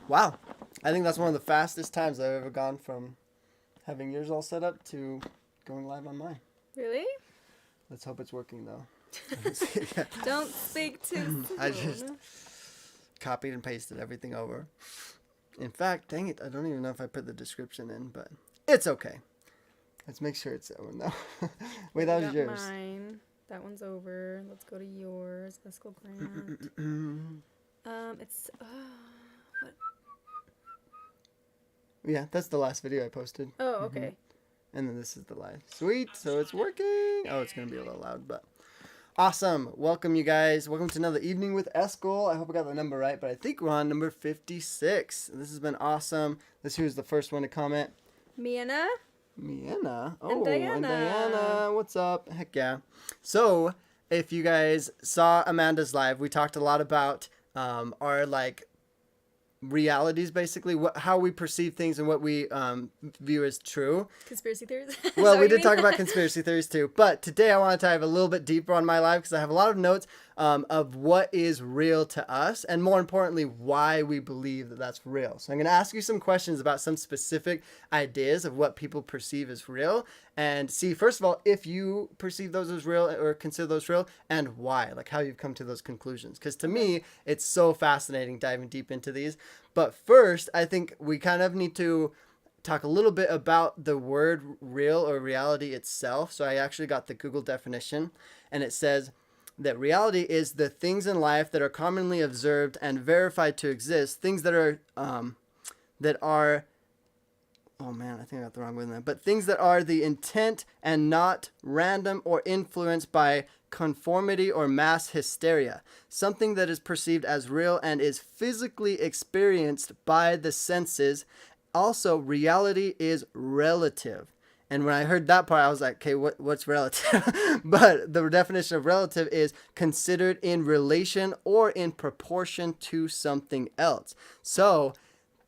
Wow. I think that's one of the fastest times I've ever gone from having yours all set up to going live on mine. Really? Let's hope it's working though. Don't speak too soon. I just copied and pasted everything over. In fact, dang it, I don't even know if I put the description in, but it's okay. Let's make sure it's over now. Wait, that was yours. Mine. That one's over. Let's go to yours. Eskel Grant. It's what? Yeah, that's the last video I posted. Oh, okay. Mm-hmm. And then this is the live. Sweet, so it's working. Oh, it's gonna be a little loud, but awesome. Welcome, you guys. Welcome to another evening with Eskel. I hope I got the number right, but I think we're on number 56. This has been awesome. This who's the first one to comment. Miana. Oh, And Diana. and Diana. What's up? Heck yeah. So, if you guys saw Amanda's live, we talked a lot about our realities, basically, how we perceive things and what we view as true. Conspiracy theories. Well, we did talk about conspiracy theories too, but today I want to dive a little bit deeper on my life because I have a lot of notes of what is real to us, and more importantly, why we believe that that's real. So I'm going to ask you some questions about some specific ideas of what people perceive as real, and see, first of all, if you perceive those as real or consider those real, and why, like how you've come to those conclusions. Because to me, it's so fascinating diving deep into these. But first, I think we kind of need to talk a little bit about the word real or reality itself. So I actually got the Google definition, and it says that reality is the things in life that are commonly observed and verified to exist, things that are oh man, I think I got the wrong one there. But things that are the intent and not random or influenced by conformity or mass hysteria. Something that is perceived as real and is physically experienced by the senses. Also, reality is relative. And when I heard that part, I was like, okay, what's relative? But the definition of relative is considered in relation or in proportion to something else. So,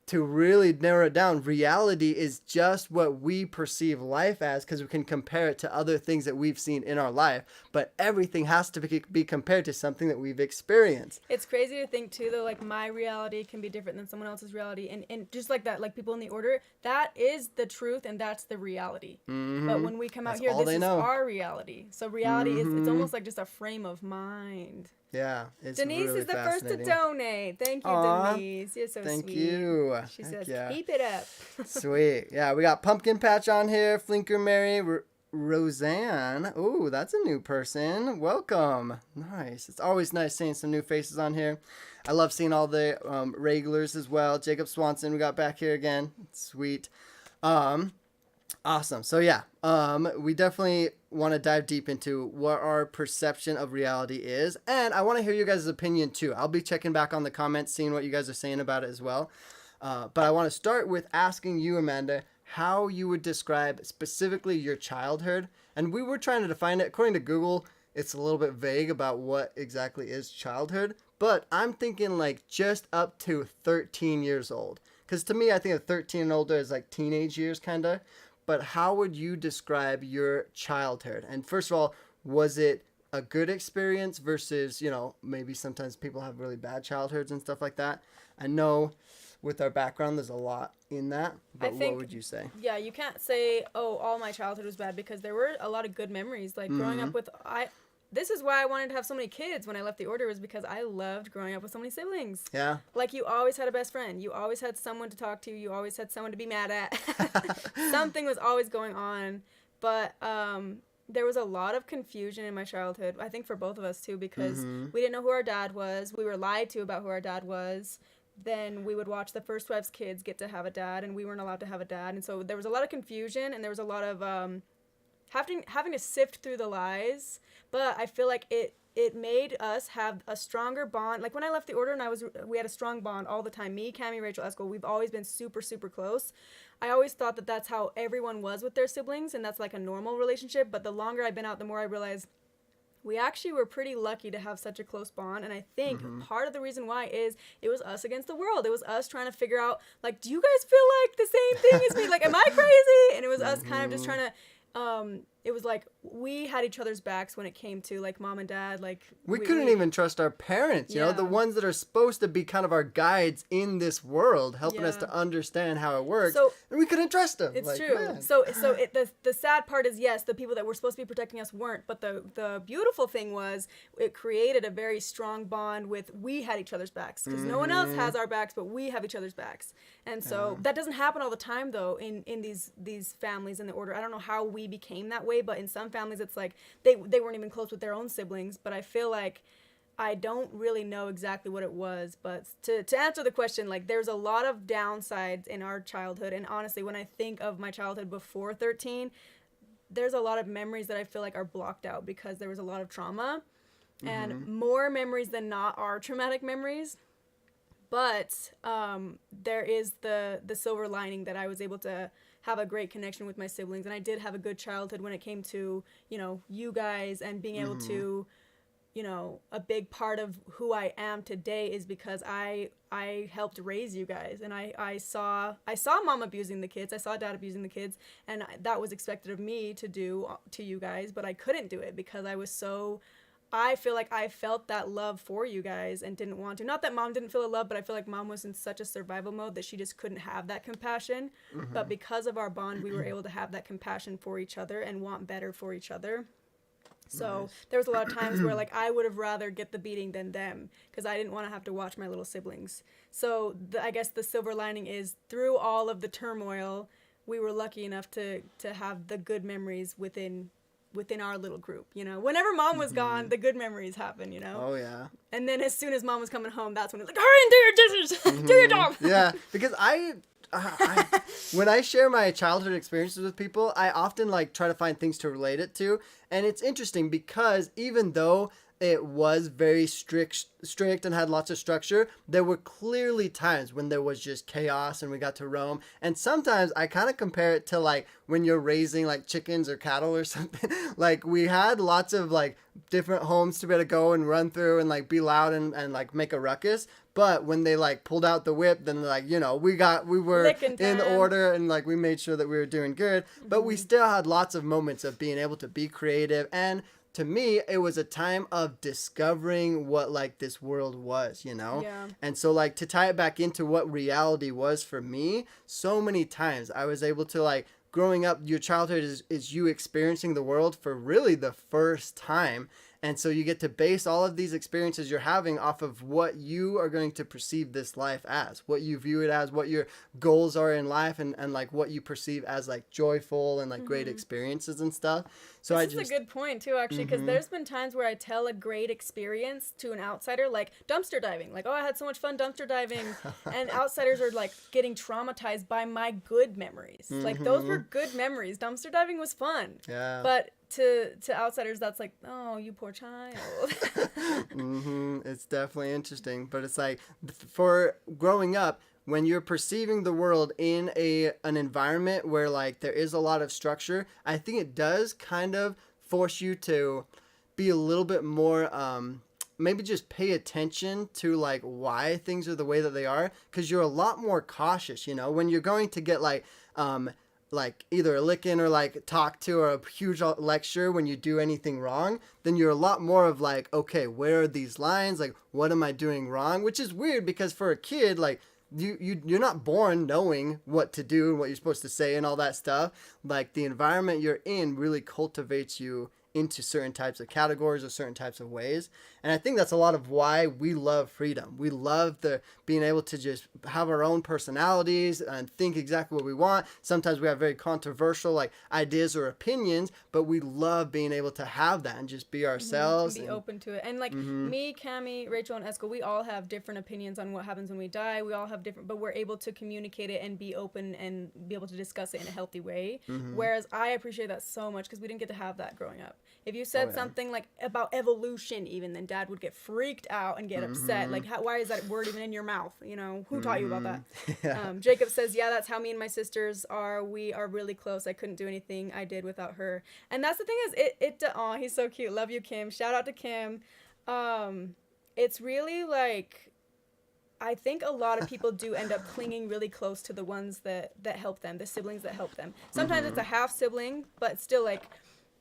to really narrow it down, reality is just what we perceive life as because we can compare it to other things that we've seen in our life. But everything has to be compared to something that we've experienced. It's crazy to think, too, though, like, my reality can be different than someone else's reality. And just like that, like, people in the order, that is the truth and that's the reality. Mm-hmm. But when we come out here, this is our reality. So reality is, it's almost like just a frame of mind. Yeah, it's Denise really is the first to donate. Thank you, Denise. You're so Thank sweet. you. She says, keep it up. Sweet. Yeah, we got Pumpkin Patch on here, Flinker Mary, Roseanne. Ooh, that's a new person. Welcome. Nice. It's always nice seeing some new faces on here. I love seeing all the regulars as well. Jacob Swanson, we got back here again. Sweet. Awesome. So yeah, we definitely want to dive deep into what our perception of reality is. And I want to hear you guys' opinion too. I'll be checking back on the comments, seeing what you guys are saying about it as well. But I want to start with asking you, Amanda, how you would describe specifically your childhood. And we were trying to define it. According to Google, it's a little bit vague about what exactly is childhood. But I'm thinking like just up to 13 years old. Because to me, I think of 13 and older is like teenage years kind of. But how would you describe your childhood? And first of all, was it a good experience versus, maybe sometimes people have really bad childhoods and stuff like that? I know with our background, there's a lot in that, but what would you say? Yeah, you can't say, oh, all my childhood was bad because there were a lot of good memories. Like growing up with, this is why I wanted to have so many kids when I left the order, was because I loved growing up with so many siblings. Yeah. Like you always had a best friend. You always had someone to talk to. You always had someone to be mad at. Something was always going on. But there was a lot of confusion in my childhood, I think for both of us too, because we didn't know who our dad was. We were lied to about who our dad was. Then we would watch the First Wife's kids get to have a dad, and we weren't allowed to have a dad. And so there was a lot of confusion, and there was a lot of having to sift through the lies. But I feel like it made us have a stronger bond. Like when I left the order and we had a strong bond all the time. Me, Cammie, Rachel, Eskel, we've always been super, super close. I always thought that that's how everyone was with their siblings, and that's like a normal relationship. But the longer I've been out, the more I realized we actually were pretty lucky to have such a close bond. And I think part of the reason why is it was us against the world. It was us trying to figure out, like, do you guys feel like the same thing as me? Like, am I crazy? And it was us kind of just trying to it was like we had each other's backs when it came to like mom and dad. Like we couldn't even trust our parents, you know, the ones that are supposed to be kind of our guides in this world, helping us to understand how it works. So, and we couldn't trust them. It's true. Man. So the sad part is, yes, the people that were supposed to be protecting us weren't. But the beautiful thing was it created a very strong bond with we had each other's backs, because no one else has our backs, but we have each other's backs. And so that doesn't happen all the time, though, in these families in the order. I don't know how we became that way, but in some families it's like they weren't even close with their own siblings. But I feel like I don't really know exactly what it was. But to answer the question, like, there's a lot of downsides in our childhood. And honestly, when I think of my childhood before 13, there's a lot of memories that I feel like are blocked out because there was a lot of trauma. And more memories than not are traumatic memories. But there is the silver lining that I was able to have a great connection with my siblings, and I did have a good childhood when it came to, you know, you guys, and being able to, you know, a big part of who I am today is because I helped raise you guys, and I saw mom abusing the kids, I saw dad abusing the kids, and that was expected of me to do to you guys, but I couldn't do it because I feel like I felt that love for you guys and didn't want to. Not that mom didn't feel the love, but I feel like mom was in such a survival mode that she just couldn't have that compassion. But because of our bond, we were able to have that compassion for each other and want better for each other. So there was a lot of times where, like, I would have rather get the beating than them because I didn't want to have to watch my little siblings. So I guess the silver lining is, through all of the turmoil, we were lucky enough to have the good memories within our little group, you know. Whenever mom was gone, the good memories happen, you know. Oh yeah. And then as soon as mom was coming home, that's when it's like, hurry and do your dishes, do your job. Yeah, because I when I share my childhood experiences with people, I often like try to find things to relate it to, and it's interesting because even though it was very strict and had lots of structure, there were clearly times when there was just chaos and we got to roam. And sometimes I kind of compare it to like when you're raising like chickens or cattle or something. Like, we had lots of like different homes to be able to go and run through and like be loud and like make a ruckus. But when they like pulled out the whip, then like, you know, we were in order and like we made sure that we were doing good. But we still had lots of moments of being able to be creative, and to me, it was a time of discovering what like this world was, you know? Yeah. And so like to tie it back into what reality was for me, so many times I was able to like, growing up, your childhood is you experiencing the world for really the first time. And so you get to base all of these experiences you're having off of what you are going to perceive this life as, what you view it as, what your goals are in life, and like what you perceive as like joyful and like great experiences and stuff. So this is a good point too, actually, because there's been times where I tell a great experience to an outsider, like dumpster diving, like, oh, I had so much fun dumpster diving, and outsiders are like getting traumatized by my good memories. Like, those were good memories. Dumpster diving was fun. Yeah. But to outsiders, that's like, oh, you poor child. It's definitely interesting, but it's like, for growing up, when you're perceiving the world in an environment where like there is a lot of structure, I think it does kind of force you to be a little bit more maybe just pay attention to like why things are the way that they are, because you're a lot more cautious, you know, when you're going to get like either a licking or like talk to, or a huge lecture when you do anything wrong, then you're a lot more of like, okay, where are these lines? Like, what am I doing wrong? Which is weird because for a kid, like, you're not born knowing what to do and what you're supposed to say and all that stuff. Like, the environment you're in really cultivates you into certain types of categories or certain types of ways. And I think that's a lot of why we love freedom. We love being able to just have our own personalities and think exactly what we want. Sometimes we have very controversial like ideas or opinions, but we love being able to have that and just be ourselves. And be open to it. And like me, Cammie, Rachel, and Eskel, we all have different opinions on what happens when we die. We all have different, but we're able to communicate it and be open and be able to discuss it in a healthy way. Whereas I appreciate that so much because we didn't get to have that growing up. If you said something like about evolution even, then dad would get freaked out and get upset. Like, why is that word even in your mouth? You know, who taught you about that? Yeah. Jacob says, yeah, that's how me and my sisters are. We are really close. I couldn't do anything I did without her. And that's the thing is, oh, he's so cute. Love you, Kim. Shout out to Kim. It's really like, I think a lot of people do end up clinging really close to the ones that help them, the siblings that help them. Sometimes it's a half sibling, but still like,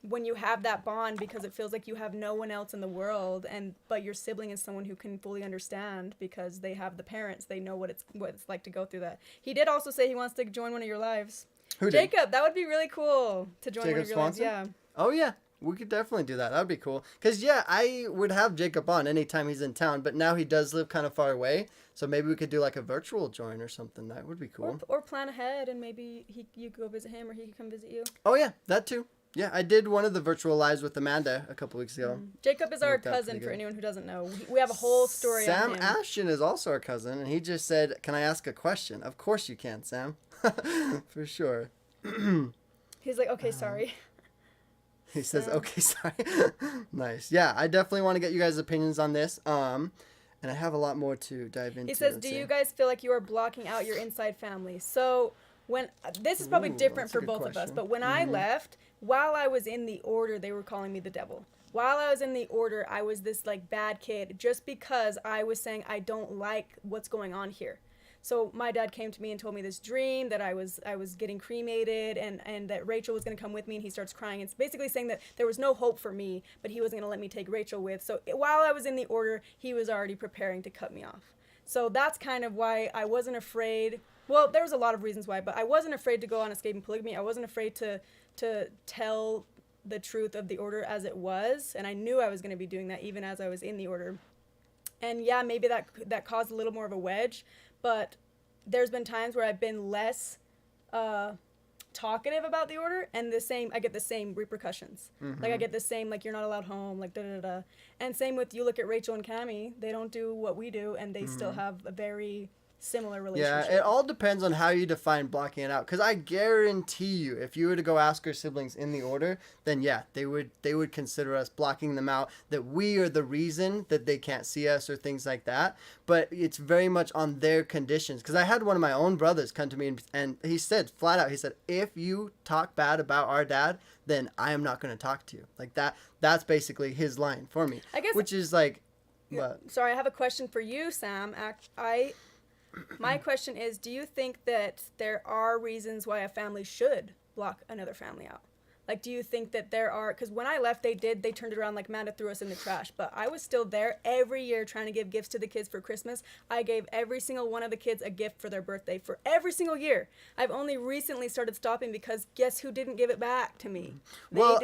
when you have that bond, because it feels like you have no one else in the world, but your sibling is someone who can fully understand because they have the parents. They know what it's like to go through that. He did also say he wants to join one of your lives. Who did? Jacob, that would be really cool to join one of your lives. Yeah. Oh yeah. We could definitely do that. That would be cool. Because, yeah, I would have Jacob on anytime he's in town, but now he does live kind of far away. So maybe we could do like a virtual join or something. That would be cool. Or plan ahead and maybe you could go visit him or he could come visit you. Oh, yeah, that too. Yeah, I did one of the virtual lives with Amanda a couple weeks ago. Jacob is our cousin, for anyone who doesn't know. We have a whole story on him. Sam Ashton is also our cousin, and he just said, "Can I ask a question?" Of course you can, Sam. For sure. He's like, okay, sorry. He says, okay, sorry. Nice. Yeah, I definitely want to get you guys' opinions on this. And I have a lot more to dive into. He says, do you guys feel like you are blocking out your inside family? So this is probably different for both of us, but when I left, while I was in the order, they were calling me the devil. While I was in the order, I was this like bad kid just because I was saying I don't like what's going on here. So my dad came to me and told me this dream that I was getting cremated and that Rachel was going to come with me, and he starts crying. It's basically saying that there was no hope for me, but he wasn't going to let me take Rachel with. So while I was in the order, he was already preparing to cut me off. So that's kind of why I wasn't afraid. Well, there was a lot of reasons why, but I wasn't afraid to go on escaping polygamy. I wasn't afraid to tell the truth of the order as it was, and I knew I was going to be doing that even as I was in the order. And yeah, maybe that caused a little more of a wedge, but there's been times where I've been less talkative about the order, and I get the same repercussions. Like I get the same, like, you're not allowed home, like da-da-da. And same with, you look at Rachel and Cammie, they don't do what we do, and they still have a very similar relationship. Yeah, it all depends on how you define blocking it out. Because I guarantee you, if you were to go ask our siblings in the order, then yeah, they would consider us blocking them out, that we are the reason that they can't see us or things like that. But it's very much on their conditions. Because I had one of my own brothers come to me and he said flat out, he said, if you talk bad about our dad, then I am not going to talk to you. Like that's basically his line for me. I guess, which is like, what? Sorry, I have a question for you, Sam. My question is, do you think that there are reasons why a family should block another family out? Like, do you think that there are, because when I left, they turned it around like Amanda threw us in the trash, but I was still there every year trying to give gifts to the kids for Christmas. I gave every single one of the kids a gift for their birthday for every single year. I've only recently started stopping because guess who didn't give it back to me? Well,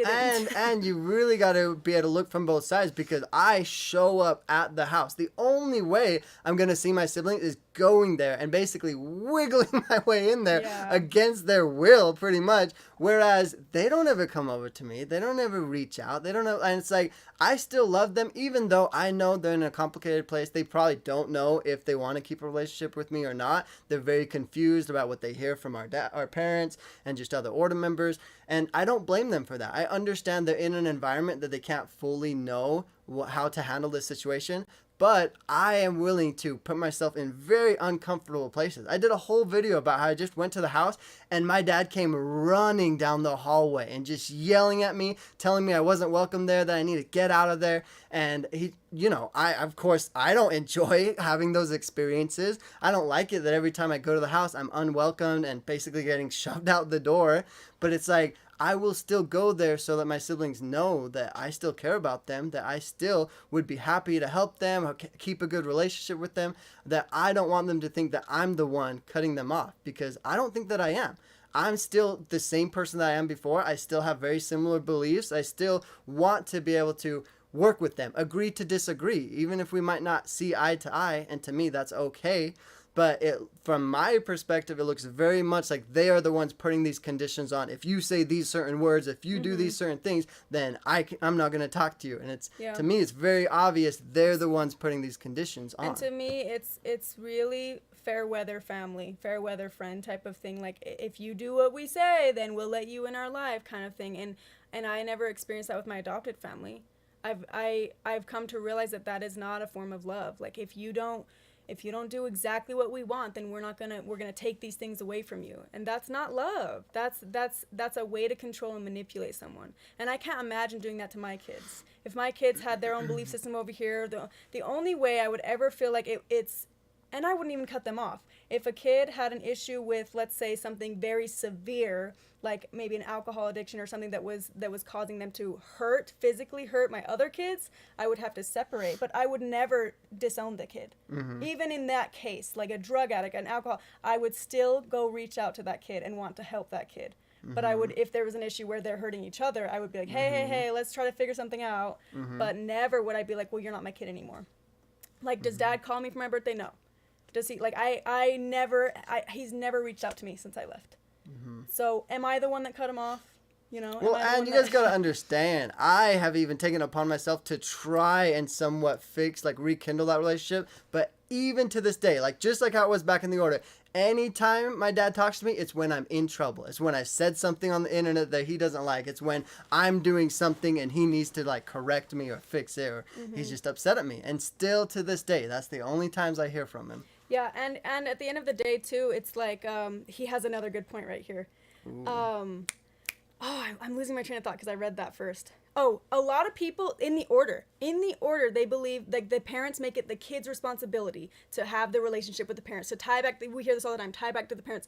and you really got to be able to look from both sides, because I show up at the house. The only way I'm going to see my siblings is going there and basically wiggling my way in there against their will, pretty much. Whereas they don't ever come over to me. They don't ever reach out. They don't know. And it's like, I still love them, even though I know they're in a complicated place. They probably don't know if they want to keep a relationship with me or not. They're very confused about what they hear from our parents and just other order members. And I don't blame them for that. I understand they're in an environment that they can't fully know how to handle this situation. But I am willing to put myself in very uncomfortable places. I did a whole video about how I just went to the house and my dad came running down the hallway and just yelling at me, telling me I wasn't welcome there, that I need to get out of there. And he, of course, I don't enjoy having those experiences. I don't like it that every time I go to the house, I'm unwelcomed and basically getting shoved out the door. But it's like, I will still go there so that my siblings know that I still care about them, that I still would be happy to help them, keep a good relationship with them, that I don't want them to think that I'm the one cutting them off, because I don't think that I am. I'm still the same person that I am before. I still have very similar beliefs. I still want to be able to work with them, agree to disagree, even if we might not see eye to eye, and to me that's okay. But from my perspective, it looks very much like they are the ones putting these conditions on. If you say these certain words, if you do these certain things, then I'm not going to talk to you. And to me, it's very obvious they're the ones putting these conditions on. And to me, it's really fair weather family, fair weather friend type of thing. Like, if you do what we say, then we'll let you in our life kind of thing. And I never experienced that with my adopted family. I've come to realize that is not a form of love. Like, if you don't do exactly what we want, then we're gonna take these things away from you. And that's not love. That's a way to control and manipulate someone. And I can't imagine doing that to my kids. If my kids had their own belief system over here, the only way I would ever feel like it's and I wouldn't even cut them off. If a kid had an issue with, let's say, something very severe, like maybe an alcohol addiction or something that was causing them to physically hurt my other kids, I would have to separate. But I would never disown the kid. Even in that case, like a drug addict, an alcohol, I would still go reach out to that kid and want to help that kid. But I would, if there was an issue where they're hurting each other, I would be like, hey, let's try to figure something out. But never would I be like, well, you're not my kid anymore. Like, does dad call me for my birthday? No. Does he, like, he's never reached out to me since I left. So am I the one that cut him off? You know? Well, and you guys got to understand, I have even taken it upon myself to try and somewhat fix, like, rekindle that relationship. But even to this day, like, just like how it was back in the order, anytime my dad talks to me, it's when I'm in trouble. It's when I said something on the internet that he doesn't like. It's when I'm doing something and he needs to, like, correct me or fix it, or he's just upset at me. And still to this day, that's the only times I hear from him. Yeah, and at the end of the day, too, it's like, he has another good point right here. I'm losing my train of thought because I read that first. Oh, a lot of people in the order, they believe, like, the parents make it the kid's responsibility to have the relationship with the parents, to tie back, we hear this all the time, tie back to the parents.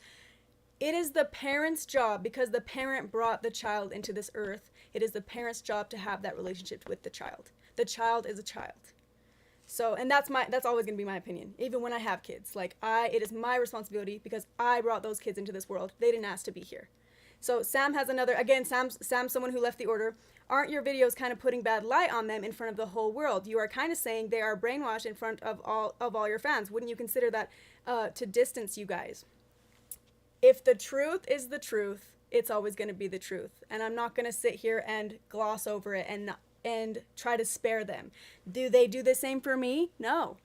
It is the parent's job, because the parent brought the child into this earth. It is the parent's job to have that relationship with the child. The child is a child. So, and that's always going to be my opinion, even when I have kids. Like, it is my responsibility because I brought those kids into this world. They didn't ask to be here. So Sam's someone who left the order. Aren't your videos kind of putting bad light on them in front of the whole world? You are kind of saying they are brainwashed in front of all your fans. Wouldn't you consider that to distance you guys? If the truth is the truth, it's always going to be the truth. And I'm not going to sit here and gloss over it and try to spare them. Do they do the same for me? No.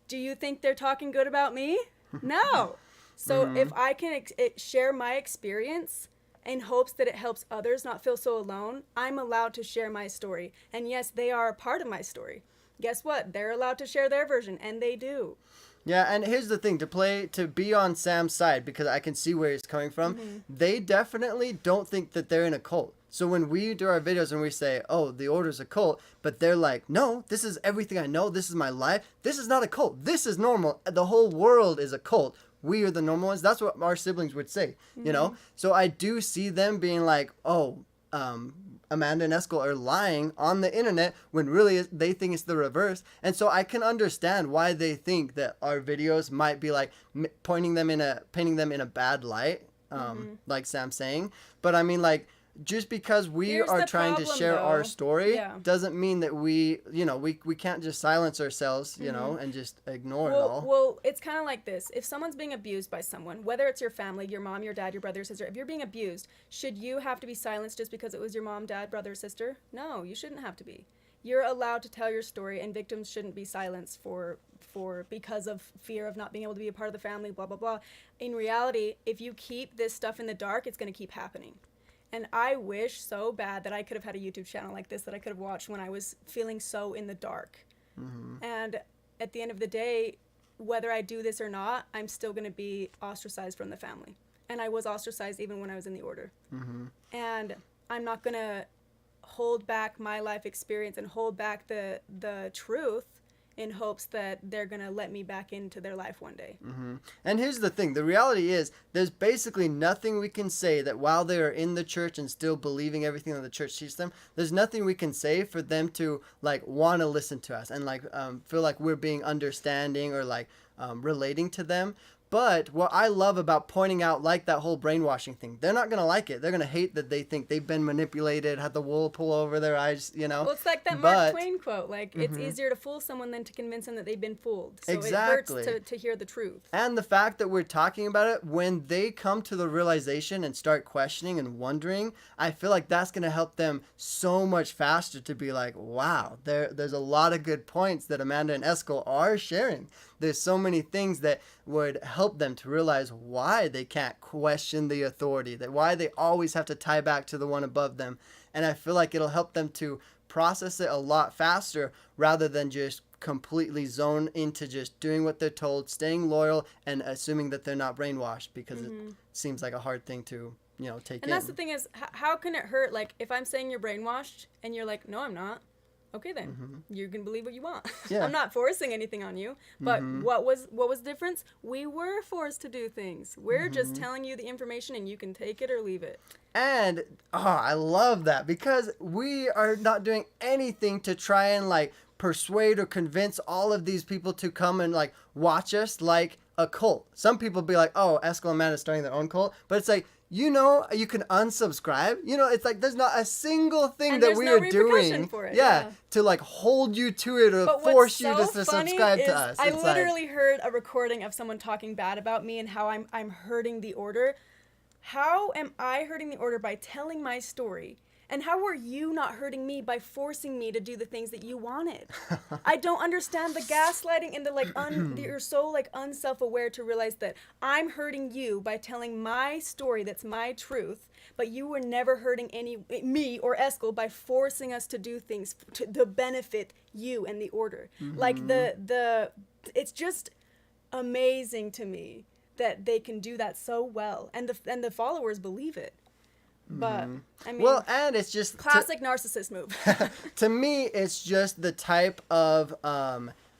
Do you think they're talking good about me? No. So if I can share my experience in hopes that it helps others not feel so alone, I'm allowed to share my story. And yes, they are a part of my story. Guess what? They're allowed to share their version, and they do. Yeah, and here's the thing, to be on Sam's side, because I can see where he's coming from, they definitely don't think that they're in a cult. So when we do our videos and we say, oh, the order's a cult, but they're like, no, this is everything I know, this is my life, this is not a cult, this is normal, the whole world is a cult. We are the normal ones. That's what our siblings would say, you know? So I do see them being like, oh, Amanda and Eskel are lying on the internet when really they think it's the reverse. And so I can understand why they think that our videos might be like painting them in a bad light, like Sam's saying. But I mean, like, just because we are trying to share our story doesn't mean that we can't just silence ourselves, you know, and just ignore it all. Well, it's kind of like this. If someone's being abused by someone, whether it's your family, your mom, your dad, your brother, or sister, if you're being abused, should you have to be silenced just because it was your mom, dad, brother, or sister? No, you shouldn't have to be. You're allowed to tell your story, and victims shouldn't be silenced because of fear of not being able to be a part of the family, blah, blah, blah. In reality, if you keep this stuff in the dark, it's going to keep happening. And I wish so bad that I could have had a YouTube channel like this that I could have watched when I was feeling so in the dark. And at the end of the day, whether I do this or not, I'm still going to be ostracized from the family. And I was ostracized even when I was in the order. And I'm not going to hold back my life experience and hold back the truth in hopes that they're going to let me back into their life one day. And here's the thing. The reality is there's basically nothing we can say that while they are in the church and still believing everything that the church teaches them, there's nothing we can say for them to, like, want to listen to us and, like, feel like we're being understanding or, like, relating to them. But what I love about pointing out, like, that whole brainwashing thing, they're not going to like it. They're going to hate that they think they've been manipulated, had the wool pull over their eyes, you know. Well, it's like that Mark Twain quote, like, it's easier to fool someone than to convince them that they've been fooled. So exactly. It hurts to hear the truth. And the fact that we're talking about it, when they come to the realization and start questioning and wondering, I feel like that's going to help them so much faster to be like, wow, there's a lot of good points that Amanda and Eskel are sharing. There's so many things that would help them to realize why they can't question the authority, that why they always have to tie back to the one above them. And I feel like it'll help them to process it a lot faster rather than just completely zone into just doing what they're told, staying loyal, and assuming that they're not brainwashed, because it seems like a hard thing to, you know, take in. And that's the thing is, how can it hurt? Like, if I'm saying you're brainwashed and you're like, no, I'm not. okay then, you can believe what you want. I'm not forcing anything on you. But what was the difference? We were forced to do things. We're just telling you the information, and you can take it or leave it. And I love that, because we are not doing anything to try and like persuade or convince all of these people to come and like watch us like a cult. Some people be like, oh, Eskel and Amanda starting their own cult, but it's like, you know, you can unsubscribe. You know, it's like there's not a single thing that we are doing for it, to like hold you to it or force you to subscribe to us. I literally heard a recording of someone talking bad about me and how I'm hurting the order. How am I hurting the order by telling my story? And how are you not hurting me by forcing me to do the things that you wanted? I don't understand the gaslighting and the like. You're so like unself-aware to realize that I'm hurting you by telling my story that's my truth, but you were never hurting me or Eskel by forcing us to do things to benefit you and the order. Like it's just amazing to me that they can do that so well, and the followers believe it. But I mean, well, and it's just classic narcissist move. To me, it's just the type of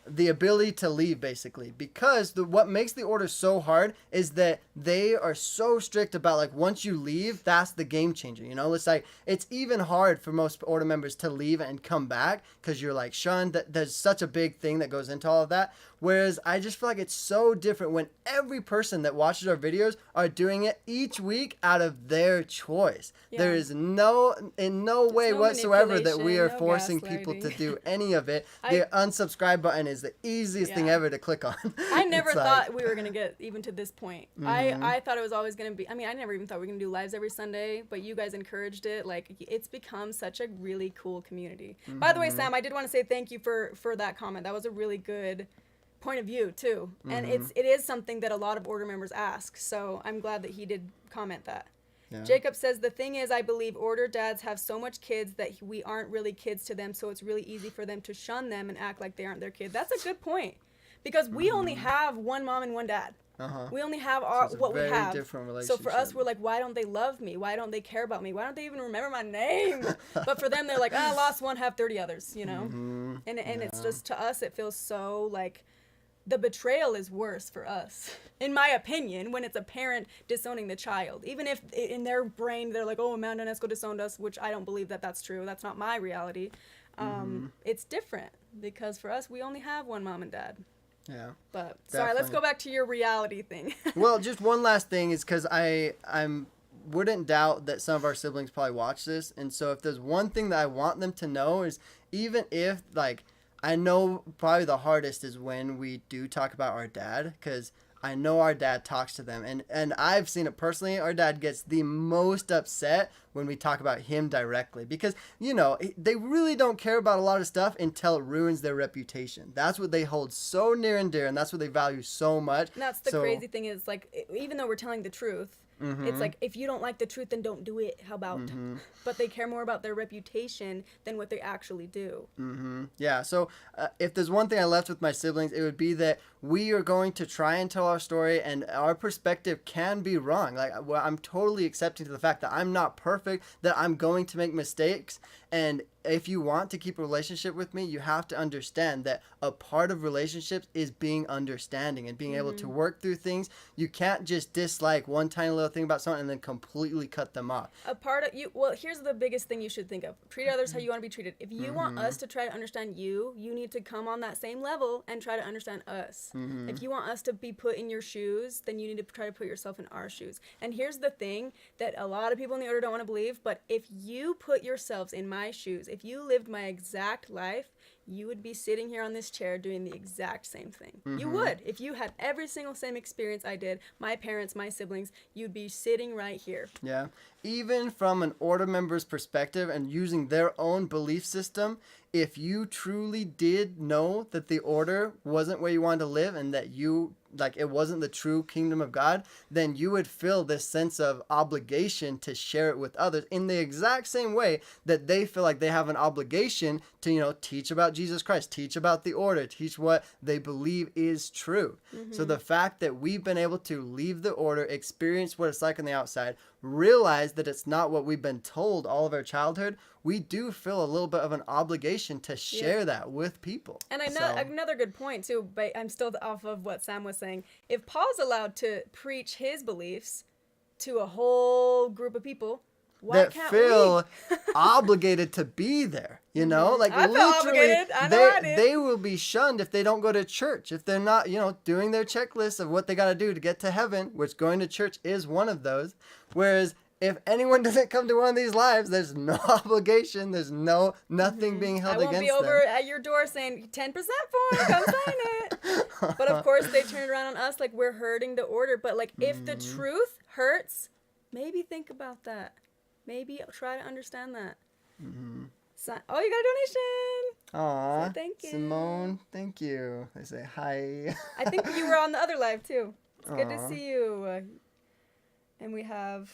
the ability to leave, basically, because what makes the order so hard is that they are so strict about like once you leave, that's the game changer. You know, it's like it's even hard for most order members to leave and come back because you're like shunned. That there's such a big thing that goes into all of that. Whereas I just feel like it's so different when every person that watches our videos are doing it each week out of their choice. Yeah. There is no way whatsoever that we are forcing people to do any of it. The unsubscribe button is the easiest thing ever to click on. I never thought we were going to get even to this point. I thought it was always going to be, I mean, I never even thought we were going to do lives every Sunday, but you guys encouraged it. Like, it's become such a really cool community. By the way, Sam, I did want to say thank you for that comment. That was a really good point of view too, and it is something that a lot of order members ask, so I'm glad that he did comment that. Jacob says, the thing is, I believe order dads have so much kids that we aren't really kids to them, so it's really easy for them to shun them and act like they aren't their kid. That's a good point, because we only have one mom and one dad. We only have what we have. So for us, we're like, why don't they love me? Why don't they care about me? Why don't they even remember my name? But for them, they're like, I lost one, have 30 others, you know? And it's just, to us, it feels so like the betrayal is worse for us, in my opinion, when it's a parent disowning the child. Even if in their brain they're like, oh, Amanda and Eskel disowned us, which I don't believe that that's true. That's not my reality. It's different, because for us, we only have one mom and dad. Yeah. But sorry, let's go back to your reality thing. Well, just one last thing is because I'm wouldn't doubt that some of our siblings probably watch this, and so if there's one thing that I want them to know is, even if like, I know probably the hardest is when we do talk about our dad, because I know our dad talks to them, and I've seen it personally. Our dad gets the most upset when we talk about him directly, because, you know, they really don't care about a lot of stuff until it ruins their reputation. That's what they hold so near and dear, and that's what they value so much. And that's the crazy thing is, like, even though we're telling the truth, it's like, if you don't like the truth, then don't do it. How about? But they care more about their reputation than what they actually do. Yeah, so if there's one thing I left with my siblings, it would be that we are going to try and tell our story, and our perspective can be wrong. Like, I'm totally accepting to the fact that I'm not perfect, that I'm going to make mistakes, and if you want to keep a relationship with me, you have to understand that a part of relationships is being understanding and being able to work through things. You can't just dislike one tiny little thing about someone and then completely cut them off. A part of you, well, here's the biggest thing you should think of. Treat others how you want to be treated. If you want us to try to understand you, you need to come on that same level and try to understand us. If you want us to be put in your shoes, then you need to try to put yourself in our shoes. And here's the thing that a lot of people in the order don't want to believe, but if you put yourselves in my shoes, if you lived my exact life, you would be sitting here on this chair doing the exact same thing. You would. If you had every single same experience I did, my parents, my siblings, you'd be sitting right here. Yeah. Even from an order member's perspective and using their own belief system, if you truly did know that the order wasn't where you wanted to live and that you like it wasn't the true kingdom of God, then you would feel this sense of obligation to share it with others in the exact same way that they feel like they have an obligation to, you know, teach about Jesus Christ, teach about the order, teach what they believe is true. So the fact that we've been able to leave the order, experience what it's like on the outside, realize that it's not what we've been told all of our childhood, we do feel a little bit of an obligation to share that with people. And I know another good point too, but I'm still off of what Sam was saying. If Paul's allowed to preach his beliefs to a whole group of people, why that can't feel we? Obligated to be there, you know, like I feel literally obligated. I know I do. they will be shunned if they don't go to church, if they're not, you know, doing their checklist of what they got to do to get to heaven, which going to church is one of those. Whereas if anyone doesn't come to one of these lives, there's no obligation, there's nothing being held against them. I won't be over at your door saying 10% for, come sign it. But of course they turn around on us like we're hurting the order. But like if the truth hurts, maybe think about that. Maybe try to understand that. So, oh, you got a donation. Aw, so thank you. Simone, thank you. I say hi. I think you were on the other live too. It's good to see you. And we have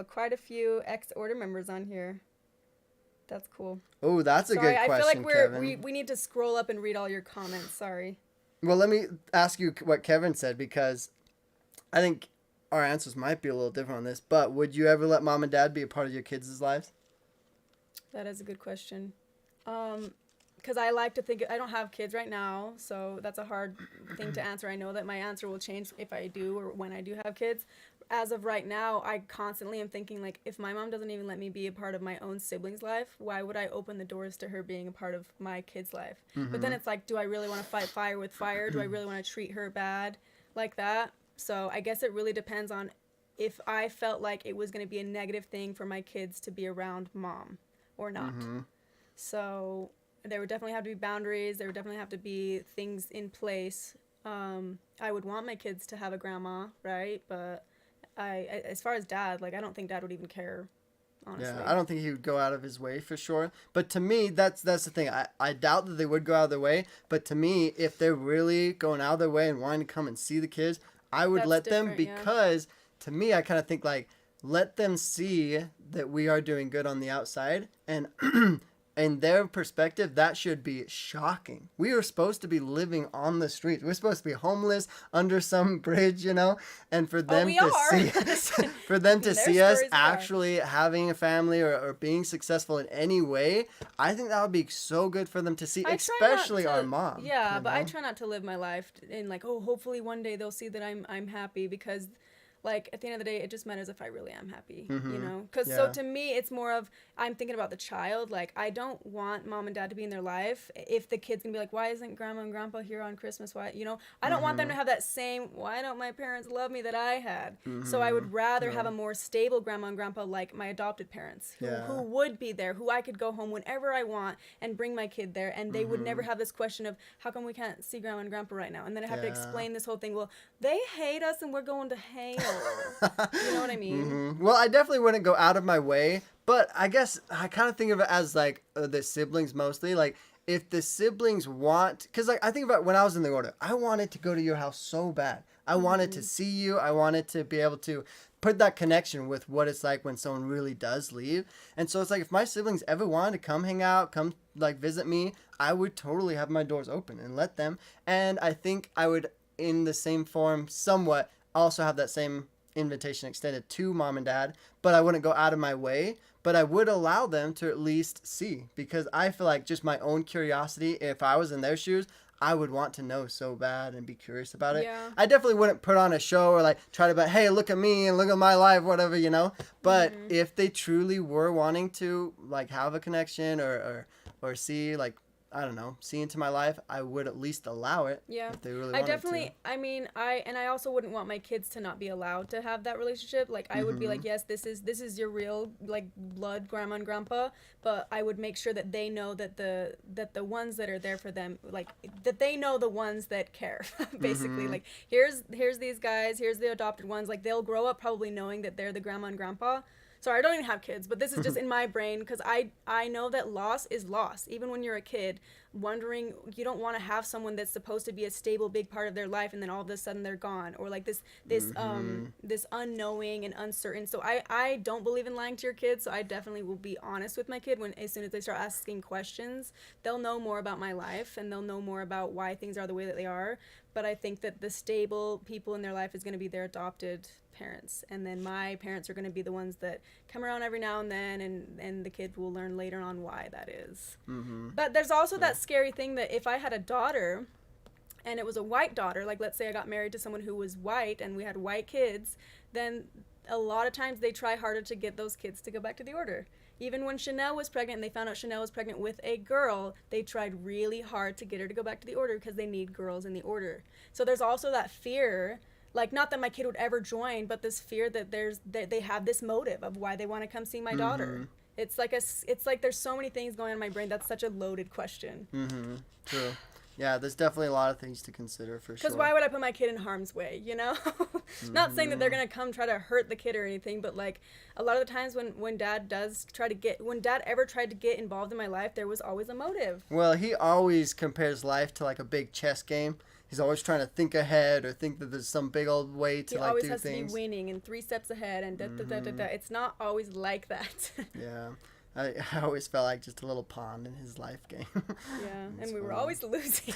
quite a few ex-order members on here. That's cool. Oh, that's a good question, I feel like Kevin. we need to scroll up and read all your comments. Sorry. Well, let me ask you what Kevin said, because I think our answers might be a little different on this, but would you ever let mom and dad be a part of your kids' lives? That is a good question. Because I like to think, I don't have kids right now, so that's a hard thing to answer. I know that my answer will change if I do or when I do have kids. As of right now, I constantly am thinking, like, if my mom doesn't even let me be a part of my own sibling's life, why would I open the doors to her being a part of my kid's life? But then it's like, do I really want to fight fire with fire? Do I really want to treat her bad like that? So I guess it really depends on if I felt like it was going to be a negative thing for my kids to be around mom or not. So there would definitely have to be boundaries. There would definitely have to be things in place. I would want my kids to have a grandma, right? But I as far as dad, like, I don't think dad would even care, honestly. Yeah, I don't think he would go out of his way for sure. But to me, that's the thing. I doubt that they would go out of their way. But to me, if they're really going out of their way and wanting to come and see the kids, I would let them, because to me, I kind of think like, let them see that we are doing good on the outside, and in their perspective, that should be shocking. We are supposed to be living on the streets. We're supposed to be homeless under some bridge, you know, and for them see us actually having a family or being successful in any way, I think that would be so good for them to see, especially our mom. Yeah, but I try not to live my life in like, oh, hopefully one day they'll see that I'm happy, because like, at the end of the day, it just matters if I really am happy, you know? Because so to me, it's more of, I'm thinking about the child. Like, I don't want mom and dad to be in their life if the kid's going to be like, why isn't grandma and grandpa here on Christmas? Why, you know? I don't want them to have that same, why don't my parents love me that I had? So I would rather have a more stable grandma and grandpa like my adopted parents, who would be there, who I could go home whenever I want and bring my kid there. And they would never have this question of, how come we can't see grandma and grandpa right now? And then I have to explain this whole thing. Well, they hate us and we're going to hell. You know what I mean? Well, I definitely wouldn't go out of my way, but I guess I kind of think of it as like the siblings mostly. Like, if the siblings want, because like I think about when I was in the order, I wanted to go to your house so bad. I wanted to see you. I wanted to be able to put that connection with what it's like when someone really does leave. And so it's like, if my siblings ever wanted to come hang out, come like visit me, I would totally have my doors open and let them. And I think I would, in the same form, somewhat also have that same invitation extended to mom and dad, but I wouldn't go out of my way, but I would allow them to at least see, because I feel like just my own curiosity, if I was in their shoes, I would want to know so bad and be curious about it. Yeah. I definitely wouldn't put on a show or like try to be, hey, look at me and look at my life, whatever, you know. But if they truly were wanting to like have a connection or see, like, I don't know, see into my life, I would at least allow it. Yeah. If they really wanted to. I mean, I also wouldn't want my kids to not be allowed to have that relationship. Like, I would be like, yes, this is your real, like, blood grandma and grandpa, but I would make sure that they know that the ones that are there for them, like, that they know the ones that care, basically. Like, here's these guys, here's the adopted ones. Like, they'll grow up probably knowing that they're the grandma and grandpa. sorry, I don't even have kids, but this is just in my brain because I know that loss is loss. Even when you're a kid, wondering, you don't want to have someone that's supposed to be a stable, big part of their life, and then all of a sudden they're gone, or like this unknowing and uncertain. So I don't believe in lying to your kids. So I definitely will be honest with my kid when as soon as they start asking questions, they'll know more about my life and they'll know more about why things are the way that they are. But I think that the stable people in their life is going to be their adopted parents, and then my parents are going to be the ones that come around every now and then, and the kid will learn later on why that is. But there's also that scary thing that if I had a daughter and it was a white daughter, like let's say I got married to someone who was white and we had white kids, then a lot of times they try harder to get those kids to go back to the order. Even when Chanel was pregnant and they found out Chanel was pregnant with a girl, they tried really hard to get her to go back to the order because they need girls in the order. So there's also that fear, like not that my kid would ever join, but this fear that they have this motive of why they want to come see my daughter. It's like there's so many things going on in my brain. That's such a loaded question. True. Yeah, there's definitely a lot of things to consider for sure. Because why would I put my kid in harm's way, you know? Not saying that they're going to come try to hurt the kid or anything, but like a lot of the times when dad ever tried to get involved in my life, there was always a motive. Well, he always compares life to like a big chess game. He's always trying to think ahead or think that there's some big old way to like do things. He always has to be winning and 3 steps ahead and da-da-da-da-da. It's not always like that. Yeah. I always felt like just a little pawn in his life game. Yeah, and we were always losing.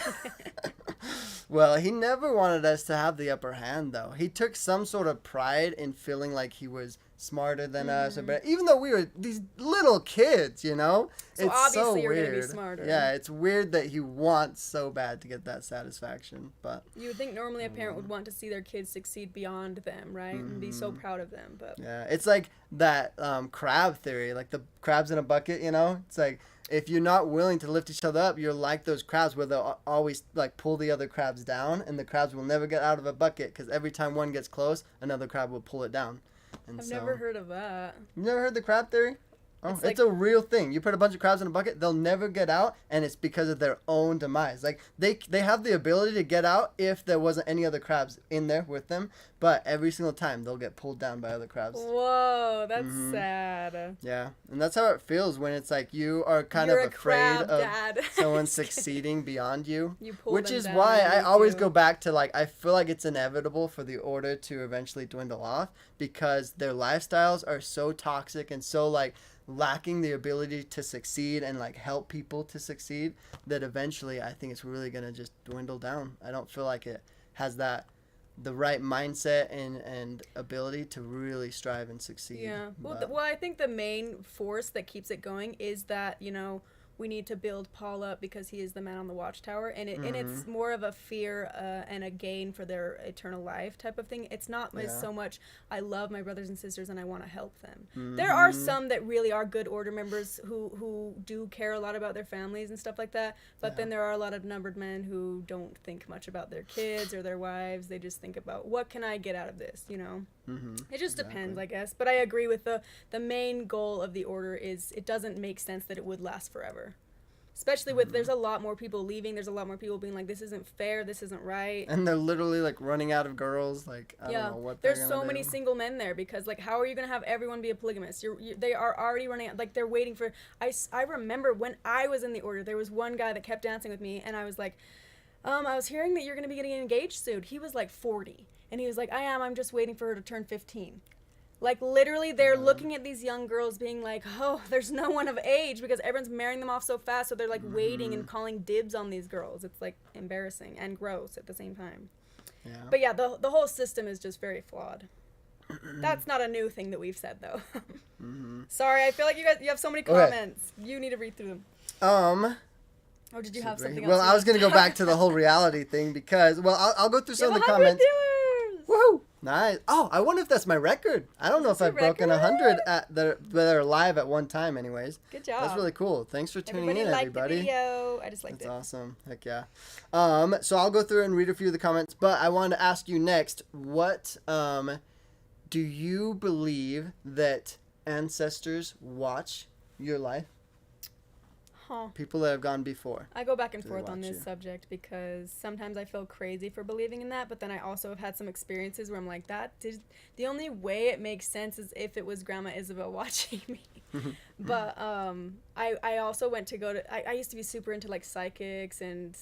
Well, he never wanted us to have the upper hand, though. He took some sort of pride in feeling like he was smarter than us, but even though we were these little kids, you know, so it's obviously so you're weird. Gonna be smarter. Yeah, it's weird that he wants so bad to get that satisfaction, but you would think normally a parent would want to see their kids succeed beyond them, right, and be so proud of them. But yeah, it's like that crab theory, like the crabs in a bucket. You know, it's like if you're not willing to lift each other up, you're like those crabs where they'll always like pull the other crabs down, and the crabs will never get out of a bucket because every time one gets close, another crab will pull it down. And I've never heard of that. You never heard the crab theory? Oh, it's a real thing. You put a bunch of crabs in a bucket, they'll never get out, and it's because of their own demise. Like they have the ability to get out if there wasn't any other crabs in there with them, but every single time they'll get pulled down by other crabs. Whoa, that's sad. Yeah, and that's how it feels when it's like you are kind of afraid of someone succeeding beyond you. Which is why I always go back to like I feel like it's inevitable for the order to eventually dwindle off because their lifestyles are so toxic and so like lacking the ability to succeed and like help people to succeed that eventually I think it's really gonna just dwindle down. I don't feel like it has the right mindset and ability to really strive and succeed. Yeah. Well, I think the main force that keeps it going is that, you know, we need to build Paul up because he is the man on the watchtower, and it's more of a fear and a gain for their eternal life type of thing. It's not so much I love my brothers and sisters and I want to help them. There are some that really are good order members who do care a lot about their families and stuff like that, but then there are a lot of numbered men who don't think much about their kids or their wives. They just think about what can I get out of this, you know. It just depends, I guess. But I agree with the main goal of the order is it doesn't make sense that it would last forever. Especially with there's a lot more people leaving. There's a lot more people being like, this isn't fair. This isn't right. And they're literally like running out of girls. Like, I don't know what they're there's so many single men there because like, how are you going to have everyone be a polygamist? They are already running out. Like they're waiting for, I remember when I was in the order, there was one guy that kept dancing with me. And I was like, I was hearing that you're going to be getting engaged soon. He was like 40. And he was like, I'm just waiting for her to turn 15. Like, literally, they're looking at these young girls being like, oh, there's no one of age because everyone's marrying them off so fast. So they're, like, waiting and calling dibs on these girls. It's, like, embarrassing and gross at the same time. Yeah. But, yeah, the whole system is just very flawed. That's not a new thing that we've said, though. Sorry, I feel like you have so many comments. Okay. You need to read through them. Or did you have something else? Well, I was going to go back to the whole reality thing because, well, I'll go through some of the comments. Woohoo! Nice. Oh, I wonder if that's my record. I don't know if I've broken 100 that are live at one time anyways. Good job. That's really cool. Thanks for tuning in, everybody. The video. I just liked it. That's awesome. Heck yeah. So I'll go through and read a few of the comments, but I wanted to ask you next, what do you believe that ancestors watch your life? People that have gone before. I go back and forth on this subject because sometimes I feel crazy for believing in that, but then I also have had some experiences where I'm like, the only way it makes sense is if it was Grandma Isabel watching me. But I also went to go to, I used to be super into like psychics, and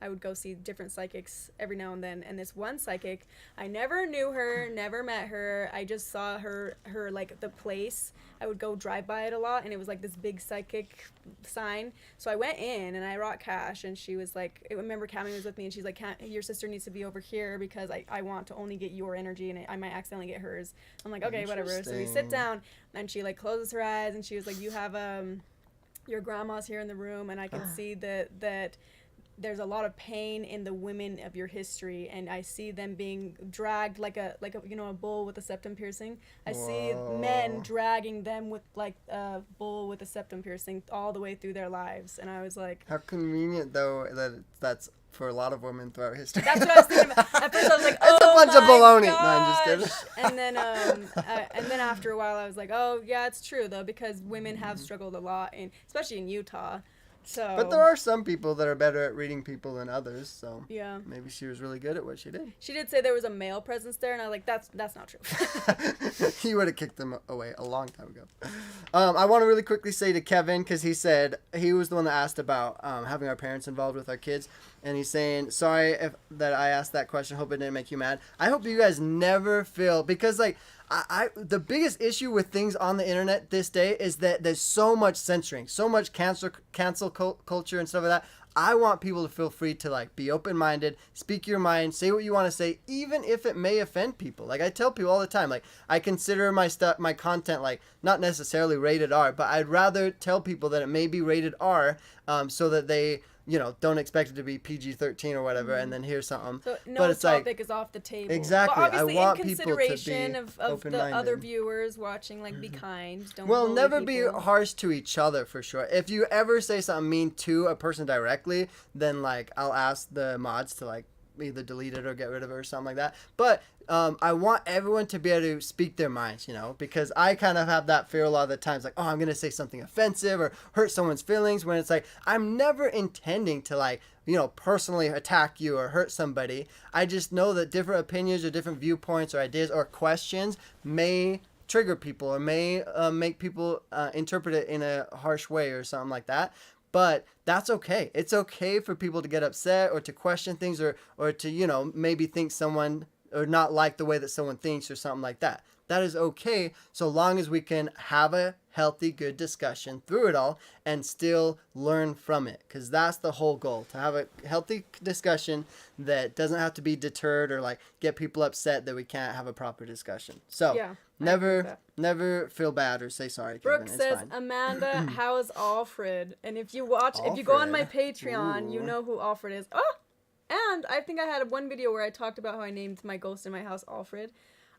I would go see different psychics every now and then. And this one psychic, I never knew her, never met her. I just saw her like the place. I would go drive by it a lot, and it was like this big psychic sign. So I went in and I brought cash, and she was like, I remember Cammie was with me, and she's like, your sister needs to be over here because I want to only get your energy, and I might accidentally get hers. I'm like, okay, whatever. So we sit down, and she like closes her eyes, and she was like, you have your grandma's here in the room, and I can see that there's a lot of pain in the women of your history, and I see them being dragged like a a bull with a septum piercing. I see men dragging them with like a bull with a septum piercing all the way through their lives, and I was like, how convenient though that's for a lot of women throughout history. That's what I was thinking about. At first I was like, it's a bunch of baloney. Gosh. No, I'm just kidding. And then after a while I was like, oh yeah, it's true though, because women have struggled a lot, especially in Utah. So, but there are some people that are better at reading people than others, so yeah, maybe she was really good at what she did. She did say there was a male presence there, and I was like, that's not true. You would have kicked them away a long time ago. I want to really quickly say to Kevin, because he said he was the one that asked about having our parents involved with our kids, and he's saying, sorry that I asked that question, hope it didn't make you mad. I hope you guys never feel, because like the biggest issue with things on the internet this day is that there's so much censoring, so much cancel culture and stuff like that. I want people to feel free to like be open-minded, speak your mind, say what you want to say, even if it may offend people. Like I tell people all the time, like I consider my content like not necessarily rated R, but I'd rather tell people that it may be rated R, so that they don't expect it to be PG-13 or whatever, and then hear something. So no but it's topic is off the table. Exactly. But obviously, I want in people consideration to be of the other viewers watching, like, be kind. Don't bully never people. be harsh to each other, for sure. If you ever say something mean to a person directly, then, like, I'll ask the mods to, like, either delete it or get rid of it or something like that. But I want everyone to be able to speak their minds, because I kind of have that fear a lot of the times, like, oh, I'm going to say something offensive or hurt someone's feelings, when it's like, I'm never intending to, like, personally attack you or hurt somebody. I just know that different opinions or different viewpoints or ideas or questions may trigger people or may make people interpret it in a harsh way or something like that. But that's okay. It's okay for people to get upset or to question things or to, maybe think someone or not like the way that someone thinks or something like that. That is okay, so long as we can have a healthy, good discussion through it all and still learn from it. Because that's the whole goal, to have a healthy discussion that doesn't have to be deterred or like get people upset that we can't have a proper discussion. So yeah, never feel bad or say sorry, Kevin. Brooke says, fine. Amanda, how is Alfred? And if you go on my Patreon, you know who Alfred is. Oh! And I think I had one video where I talked about how I named my ghost in my house Alfred.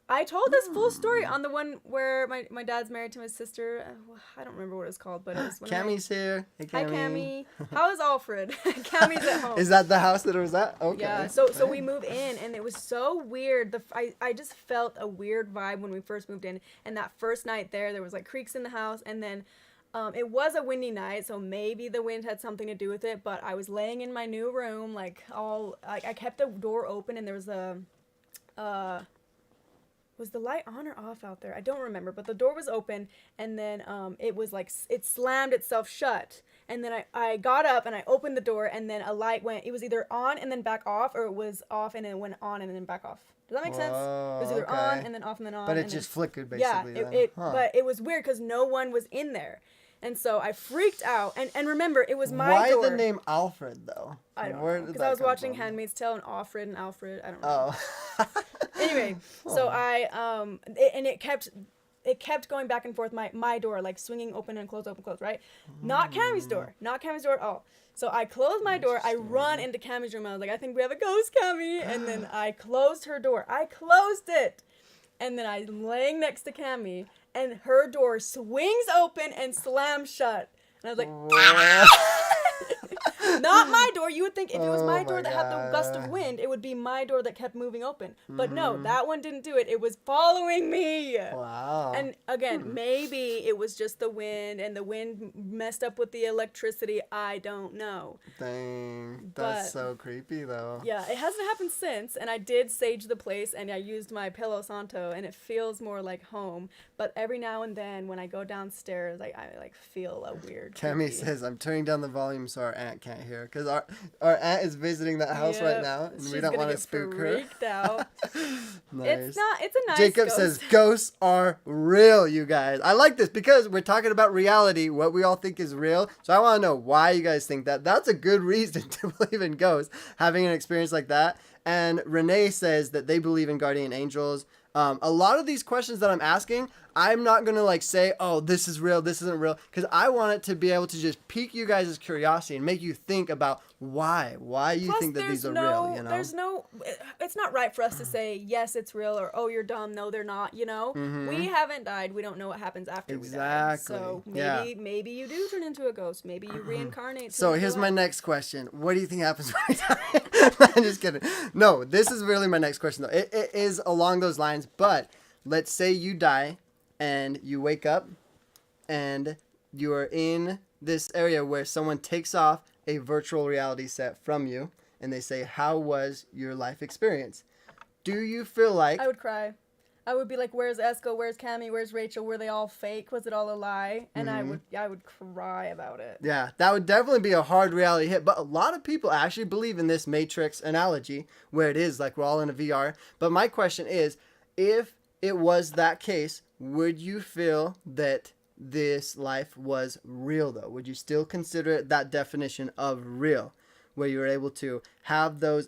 I told this full story on the one where my dad's married to my sister. I don't remember what it's called, but it was when Cammie's here. Hey, Cammie. Hi, Cammie. How is Alfred? Cammie's at home. Is that the house that it was at? Okay. Yeah, so we moved in, and it was so weird. I just felt a weird vibe when we first moved in, and that first night there was like creaks in the house, and then it was a windy night, so maybe the wind had something to do with it, but I was laying in my new room, like I kept the door open, and there was was the light on or off out there? I don't remember, but the door was open, and then it was like, it slammed itself shut, and then I got up, and I opened the door, and then a light went, it was either on and then back off, or it was off and then went on and then back off. Does that make sense? It was either on and then off and then on. But it just flickered, basically. Yeah, but it was weird, because no one was in there. And so I freaked out, and remember, it was my door. Why the name Alfred, though? I don't know, because I was watching Handmaid's Tale, and Alfred and Alfred, I don't know. Oh. Anyway, so it kept going back and forth, my door, like swinging open and close, right? Not Cammie's door at all. So I closed my door, I run into Cammie's room, I was like, I think we have a ghost, Cammie, and then I closed her door. I closed it, and then I'm laying next to Cammie, and her door swings open and slams shut. And I was like, Not my door. You would think if it was my door that had the gust of wind, it would be my door that kept moving open. But no, that one didn't do it. It was following me. Wow. And again, maybe it was just the wind, and the wind messed up with the electricity. I don't know. Dang. That's so creepy, though. Yeah, it hasn't happened since, and I did sage the place, and I used my Palo Santo, and it feels more like home. But every now and then, when I go downstairs, I like feel a weird. Cammy says, "I'm turning down the volume so our aunt can't hear, because our aunt is visiting that house right now, and we don't want to spook her." Freaked out. Nice. It's a nice. Jacob ghost. says, "Ghosts are real, you guys." I like this because we're talking about reality, what we all think is real. So I want to know why you guys think that. That's a good reason to believe in ghosts, having an experience like that. And Renee says that they believe in guardian angels. A lot of these questions that I'm asking, I'm not going to like say, oh, this is real, this isn't real, because I want it to be able to just pique you guys' curiosity and make you think about why you think that these are real, you know? It's not right for us to say, yes, it's real, or, oh, you're dumb, no, they're not, you know? Mm-hmm. We haven't died, we don't know what happens after we die. So maybe you do turn into a ghost, maybe you reincarnate. So here's my next question. What do you think happens when we die? I'm just kidding. No, this is really my next question, though. It is along those lines, but let's say you die and you wake up and you're in this area where someone takes off a virtual reality set from you and they say, how was your life experience? Do you feel like... I would cry. I would be like, where's Eskel? Where's Cammy? Where's Rachel? Were they all fake? Was it all a lie? And I would cry about it. Yeah, that would definitely be a hard reality hit. But a lot of people actually believe in this Matrix analogy where it is like we're all in a VR. But my question is, if it was that case, would you feel that this life was real, though? Would you still consider it that definition of real, where you were able to have those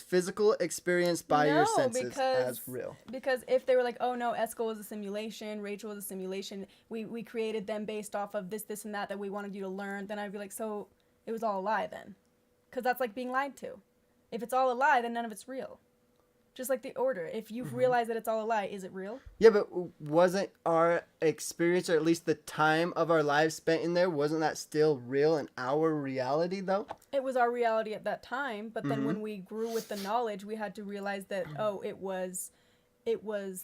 physical experience by your senses as real? Because if they were like, oh no, Eskel was a simulation, Rachel was a simulation, we created them based off of this and that we wanted you to learn, then I'd be like, so it was all a lie then? Because that's like being lied to. If it's all a lie, then none of it's real. Just like the order. If you've realized that it's all a lie, is it real? Yeah, but wasn't our experience, or at least the time of our lives spent in there, wasn't that still real in our reality, though? It was our reality at that time, but then when we grew with the knowledge, we had to realize that, oh, it was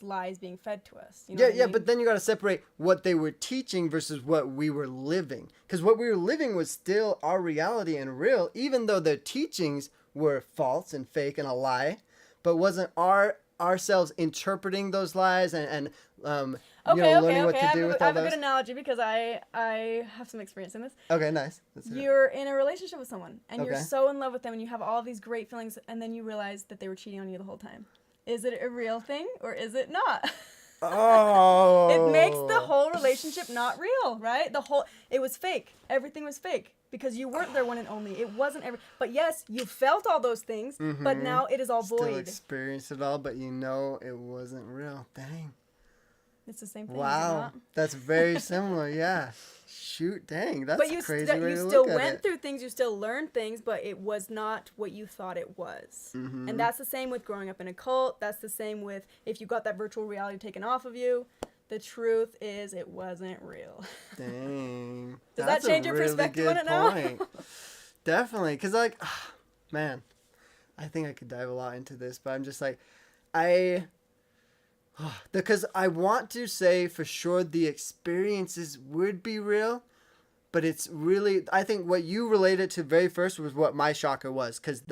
lies being fed to us. You know what I mean? But then you got to separate what they were teaching versus what we were living. Because what we were living was still our reality and real, even though the teachings were false and fake and a lie. But wasn't ourselves interpreting those lies and learning what to do with all those? I have a good analogy because I have some experience in this. Okay, nice. You're in a relationship with someone, and you're so in love with them, and you have all these great feelings, and then you realize that they were cheating on you the whole time. Is it a real thing, or is it not? Oh. It makes the whole relationship not real, right? It was fake. Everything was fake. Because you weren't their one and only. It wasn't but yes, you felt all those things, but now it is all void. Still experienced it all, but you know it wasn't real. Dang. It's the same thing. Wow. That's very similar, yeah. Shoot, dang. That's crazy way to look at it. You still went through things, you still learned things, but it was not what you thought it was. And that's the same with growing up in a cult. That's the same with if you got that virtual reality taken off of you. The truth is, it wasn't real. Dang. Does that change your perspective on it now? Definitely. Because, man, I think I could dive a lot into this, but I'm just like, because I want to say for sure the experiences would be real, but it's really, I think what you related to very first was what my shocker was, because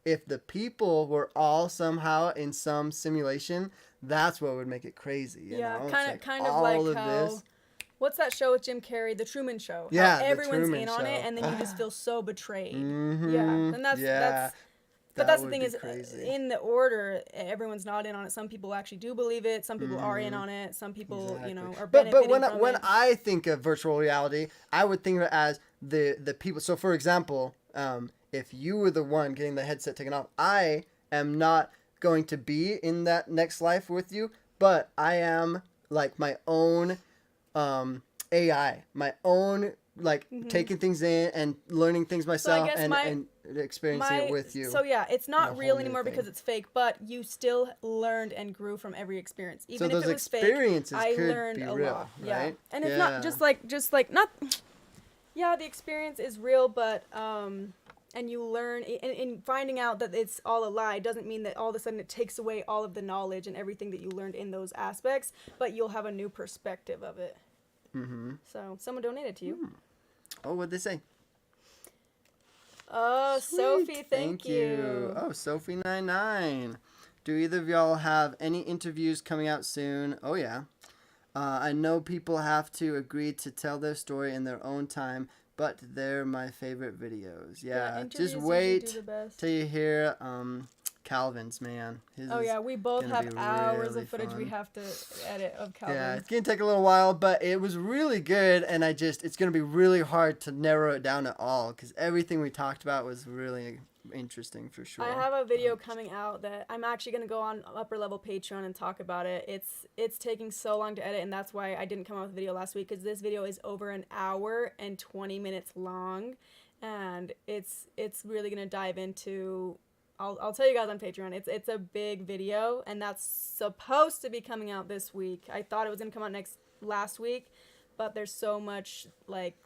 if the people were all somehow in some simulation, that's what would make it crazy. You know? Kind of like how. What's that show with Jim Carrey? The Truman Show. Yeah, how everyone's Truman in on Show. it, and then you just feel so betrayed. Mm-hmm. Yeah, and that's. But that's the thing is, crazy. In the order, everyone's not in on it. Some people actually do believe it. Some people are in on it. Some people, are benefiting from it. When I think of virtual reality, I would think of it as the people. So, for example, if you were the one getting the headset taken off, I am not going to be in that next life with you, but I am like my own AI, my own taking things in and learning things myself and experiencing it with you. So yeah, it's not real anymore because it's fake, but you still learned and grew from every experience. Even so if those it was experiences fake, I could learned be a real, lot. right? Yeah. And it's not just like not yeah, the experience is real, but and you learn in finding out that it's all a lie doesn't mean that all of a sudden it takes away all of the knowledge and everything that you learned in those aspects, but you'll have a new perspective of it. So someone donated to you. Oh, what'd they say? Oh, Sweet. Sophie, thank you. Oh, Sophie99. Do either of y'all have any interviews coming out soon? Oh, yeah. I know people have to agree to tell their story in their own time, but they're my favorite videos. Yeah, just wait till you hear Calvin's, man. We both have hours really of footage we have to edit of Calvin. Yeah, it's going to take a little while, but it was really good, and it's going to be really hard to narrow it down at all, because everything we talked about was really interesting for sure. I have a video coming out that I'm actually going to go on Upper Level Patreon and talk about it. It's taking so long to edit, and that's why I didn't come out with a video last week, because this video is over an hour and 20 minutes long, and it's really going to dive into... I'll tell you guys on Patreon. It's a big video, and that's supposed to be coming out this week. I thought it was gonna come out last week, but there's so much like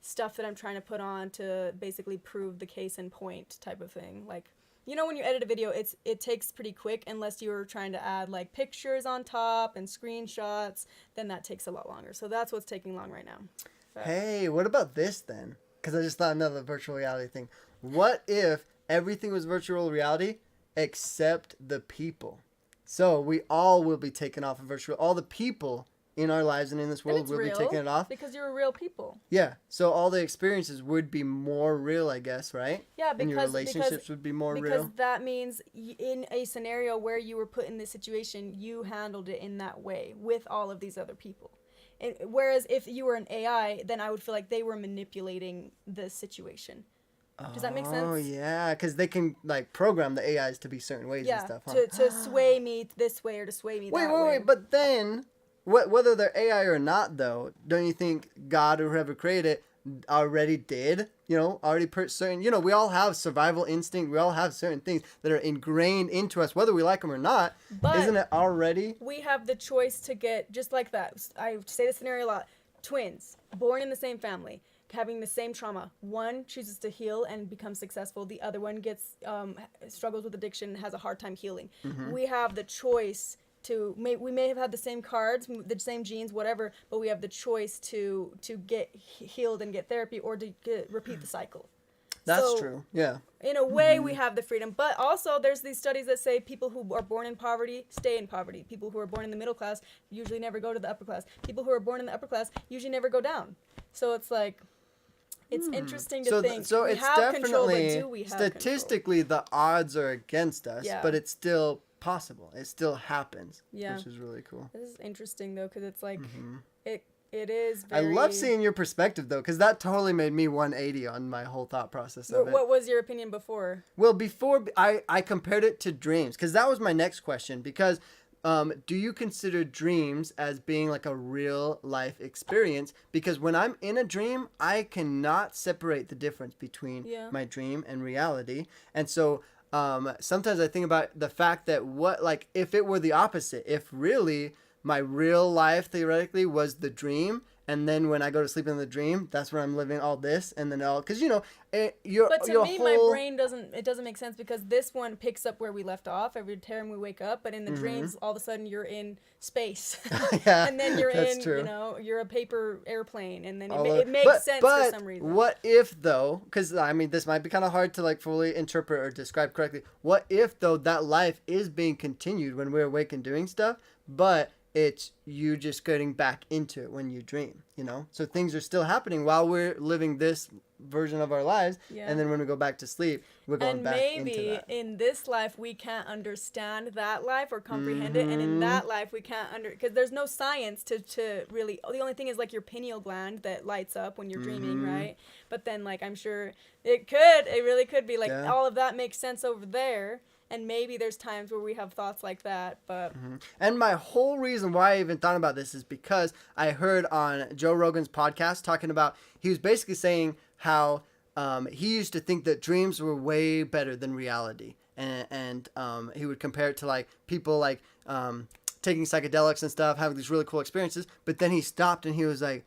stuff that I'm trying to put on to basically prove the case in point type of thing. Like, you know, when you edit a video, it takes pretty quick unless you're trying to add like pictures on top and screenshots. Then that takes a lot longer. So that's what's taking long right now. But, hey, what about this then? Because I just thought another virtual reality thing. What if everything was virtual reality except the people? So we all will be taken off of virtual. All the people in our lives and in this world will be taking it off. Because you're real people. Yeah. So all the experiences would be more real, I guess, right? Yeah, because... And your relationships would be more real. Because that means in a scenario where you were put in this situation, you handled it in that way with all of these other people. And, whereas if you were an AI, then I would feel like they were manipulating the situation. Does that make sense? Oh, yeah, because they can, like, program the AIs to be certain ways and stuff, huh? to sway me this way or to sway me that way. Wait, but then, whether they're AI or not, though, don't you think God or whoever created it already did? You know, already put certain... You know, we all have survival instinct. We all have certain things that are ingrained into us, whether we like them or not. But isn't it already? We have the choice to get, just like that. I say this scenario a lot. Twins, born in the same family, having the same trauma. One chooses to heal and become successful. The other one gets struggles with addiction and has a hard time healing. We have the choice to... we may have had the same cards, the same genes, whatever, but we have the choice to get healed and get therapy or to repeat the cycle. That's true. Yeah. In a way, we have the freedom. But also, there's these studies that say people who are born in poverty stay in poverty. People who are born in the middle class usually never go to the upper class. People who are born in the upper class usually never go down. So it's like... It's interesting to think. So it's definitely, control, but do we have statistically, control? The odds are against us, but it's still possible. It still happens, which is really cool. This is interesting, though, because it's like, it is very... I love seeing your perspective, though, because that totally made me 180 on my whole thought process of it. What was your opinion before? Well, before, I compared it to dreams, because that was my next question, because... do you consider dreams as being like a real life experience? Because when I'm in a dream, I cannot separate the difference between my dream and reality. And so sometimes I think about the fact that if it were the opposite, if really my real life theoretically was the dream, and then when I go to sleep in the dream, that's when I'm living all this, and then all... Because, you know, But to me, my brain doesn't make sense, because this one picks up where we left off every time we wake up, but in the dreams, all of a sudden, you're in space. And then you're true. You know, you're a paper airplane, and then it makes sense for some reason. What if, though... Because, I mean, this might be kind of hard to, like, fully interpret or describe correctly. What if, though, that life is being continued when we're awake and doing stuff, but... it's you just getting back into it when you dream, you know? So things are still happening while we're living this version of our lives. Yeah. And then when we go back to sleep, we're going back into that. And maybe in this life, we can't understand that life or comprehend it. And in that life, we can't because there's no science to really... The only thing is like your pineal gland that lights up when you're dreaming, right? But then like, I'm sure it really could be like all of that makes sense over there. And maybe there's times where we have thoughts like that, but... And my whole reason why I even thought about this is because I heard on Joe Rogan's podcast talking about... He was basically saying how he used to think that dreams were way better than reality. And he would compare it to, like, people, like, taking psychedelics and stuff, having these really cool experiences. But then he stopped and he was like,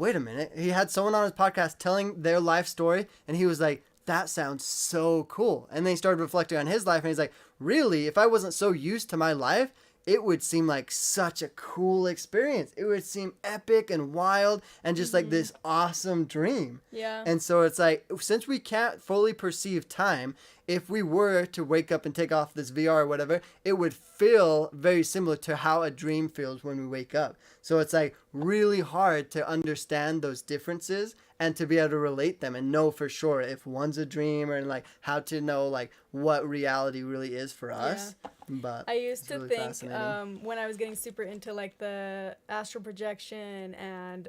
wait a minute. He had someone on his podcast telling their life story, and he was like, that sounds so cool. And then he started reflecting on his life, and he's like, really, if I wasn't so used to my life, it would seem like such a cool experience. It would seem epic and wild and just like this awesome dream. Yeah. And so it's like, since we can't fully perceive time, if we were to wake up and take off this VR or whatever, it would feel very similar to how a dream feels when we wake up. So it's like really hard to understand those differences and to be able to relate them and know for sure if one's a dream, or like how to know like what reality really is for us. Yeah. But I used to think when I was getting super into like the astral projection and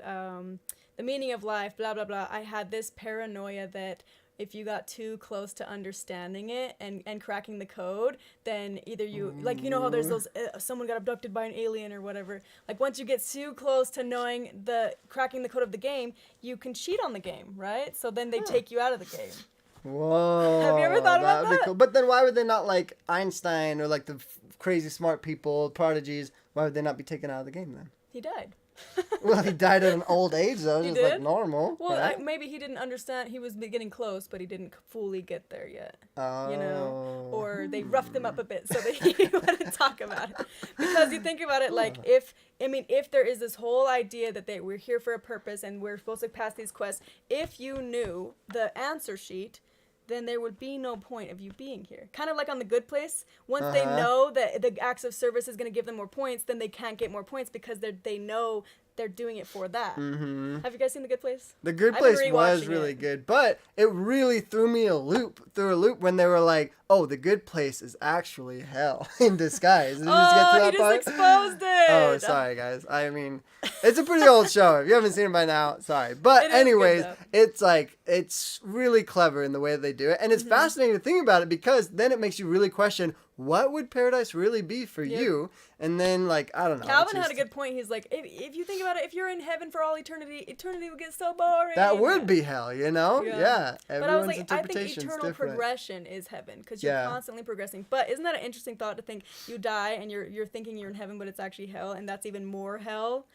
the meaning of life, blah, blah, blah, I had this paranoia that if you got too close to understanding it and cracking the code, then either you, like, you know how there's those, someone got abducted by an alien or whatever. Like, once you get too close to knowing cracking the code of the game, you can cheat on the game, right? So then they take you out of the game. Whoa. Have you ever thought about that? Cool. But then why would they not, like Einstein or like the crazy smart people, prodigies, why would they not be taken out of the game then? He died. Well, he died at an old age though, just did? like normal. Well, right? maybe he didn't understand. He was getting close, but he didn't fully get there yet. Oh. You know? Or they roughed him up a bit so that he wouldn't talk about it. Because you think about it, like, if there is this whole idea that we're here for a purpose and we're supposed to pass these quests, if you knew the answer sheet, then there would be no point of you being here. Kind of like on The Good Place. Once they know that the acts of service is going to give them more points, then they can't get more points because they know they're doing it for that. Mm-hmm. Have you guys seen The Good Place? The Good Place was really good, but it really threw me through a loop when they were like, oh, the good place is actually hell in disguise. Did you just get to that part? Exposed it. Oh, sorry, guys. I mean, it's a pretty old show. If you haven't seen it by now, sorry. But anyways, it's really clever in the way that they do it. And it's fascinating to think about it because then it makes you really question, what would paradise really be for you? And then, like, I don't know. Calvin had a good point. He's like, if you think about it, if you're in heaven for all eternity would get so boring. That would be hell, you know? Yeah. But I was like, I think eternal progression is heaven because you're constantly progressing. But isn't that an interesting thought to think you die and you're thinking you're in heaven, but it's actually hell, and that's even more hell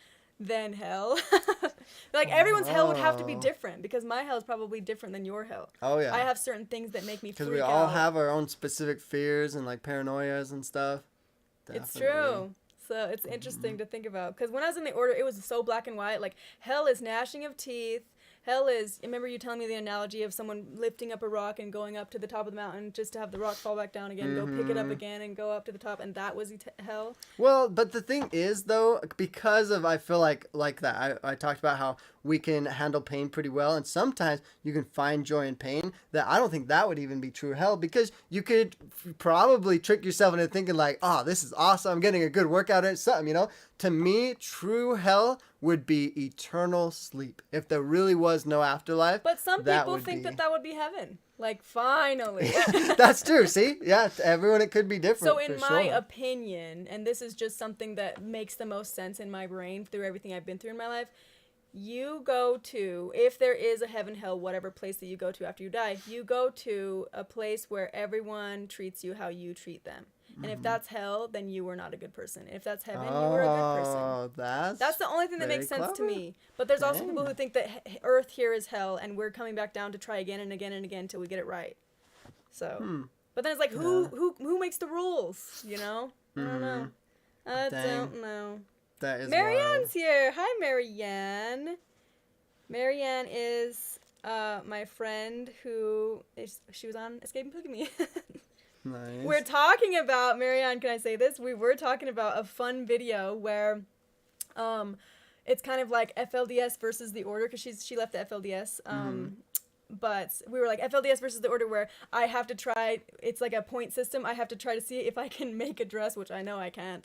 than hell. Like, everyone's hell would have to be different because my hell is probably different than your hell. Oh, yeah. I have certain things that make me freak out. Because we all have our own specific fears and, like, paranoias and stuff. Definitely. It's true. So it's interesting to think about. Because when I was in the order, it was so black and white. Like, hell is gnashing of teeth. Hell is, remember you telling me the analogy of someone lifting up a rock and going up to the top of the mountain just to have the rock fall back down again, go pick it up again and go up to the top, and that was hell? Well, but the thing is, though, because of, I feel like that, I talked about how we can handle pain pretty well, and sometimes you can find joy in pain, that I don't think that would even be true hell, because you could probably trick yourself into thinking like, oh, this is awesome, I'm getting a good workout or something, you know? To me, true hell would be eternal sleep. If there really was no afterlife. But some people think that would be heaven. Like, finally. That's true. See? Yeah, to everyone it could be different. So in my opinion, and this is just something that makes the most sense in my brain through everything I've been through in my life, you go to, if there is a heaven, hell, whatever place that you go to after you die, you go to a place where everyone treats you how you treat them. And if that's hell, then you were not a good person. If that's heaven, you were a good person. Oh, that's the only thing that makes sense to me. But there's also people who think that Earth here is hell, and we're coming back down to try again and again and again until we get it right. So, but then it's like, who makes the rules? You know? I don't know. I don't know. That is Marianne's here. Hi, Marianne. Marianne is my friend she was on Escaping Polygamy. Nice. We're talking about, Marianne, can I say this? We were talking about a fun video where it's kind of like FLDS versus the Order, because she left the FLDS. But we were like FLDS versus the Order, where I have to try, it's like a point system. I have to try to see if I can make a dress, which I know I can't.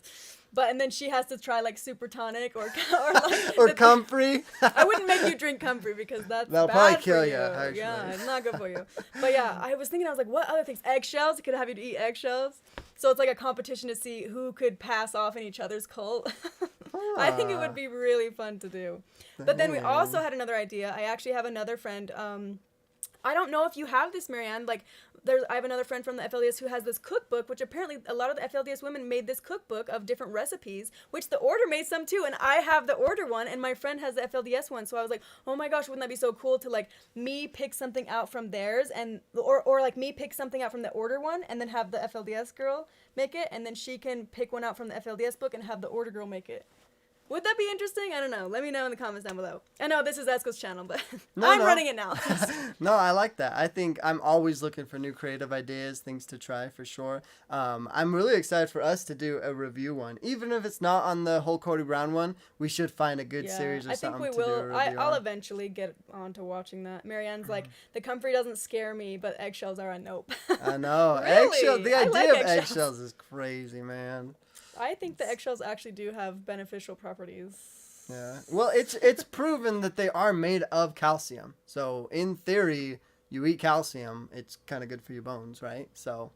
And then she has to try like super tonic or like or comfrey. I wouldn't make you drink comfrey because that'll bad probably kill you. Actually. Yeah, it's not good for you. But yeah, I was like, what other things? Eggshells? It could have you to eat eggshells. So it's like a competition to see who could pass off in each other's cult. I think it would be really fun to do. But then we also had another idea. I actually have another friend. I don't know if you have this, Marianne. Like, I have another friend from the FLDS who has this cookbook, which apparently a lot of the FLDS women made this cookbook of different recipes, which the order made some too, and I have the order one, and my friend has the FLDS one, so I was like, oh my gosh, wouldn't that be so cool to, like, me pick something out from theirs, and or like, me pick something out from the order one, and then have the FLDS girl make it, and then she can pick one out from the FLDS book and have the order girl make it. Would that be interesting? I don't know. Let me know in the comments down below. I know this is Eskel's channel, but I'm running it now. No, I like that. I think I'm always looking for new creative ideas, things to try for sure. I'm really excited for us to do a review one. Even if it's not on the whole Cody Brown one, we should find a good series or something to do a review on. I'll eventually get on to watching that. Marianne's like, the comfrey doesn't scare me, but eggshells are a nope. I know. Really? Eggshell. The idea of eggshells is crazy, man. I think the eggshells actually do have beneficial properties. Yeah. Well, it's proven that they are made of calcium. So in theory, you eat calcium, it's kind of good for your bones, right? So,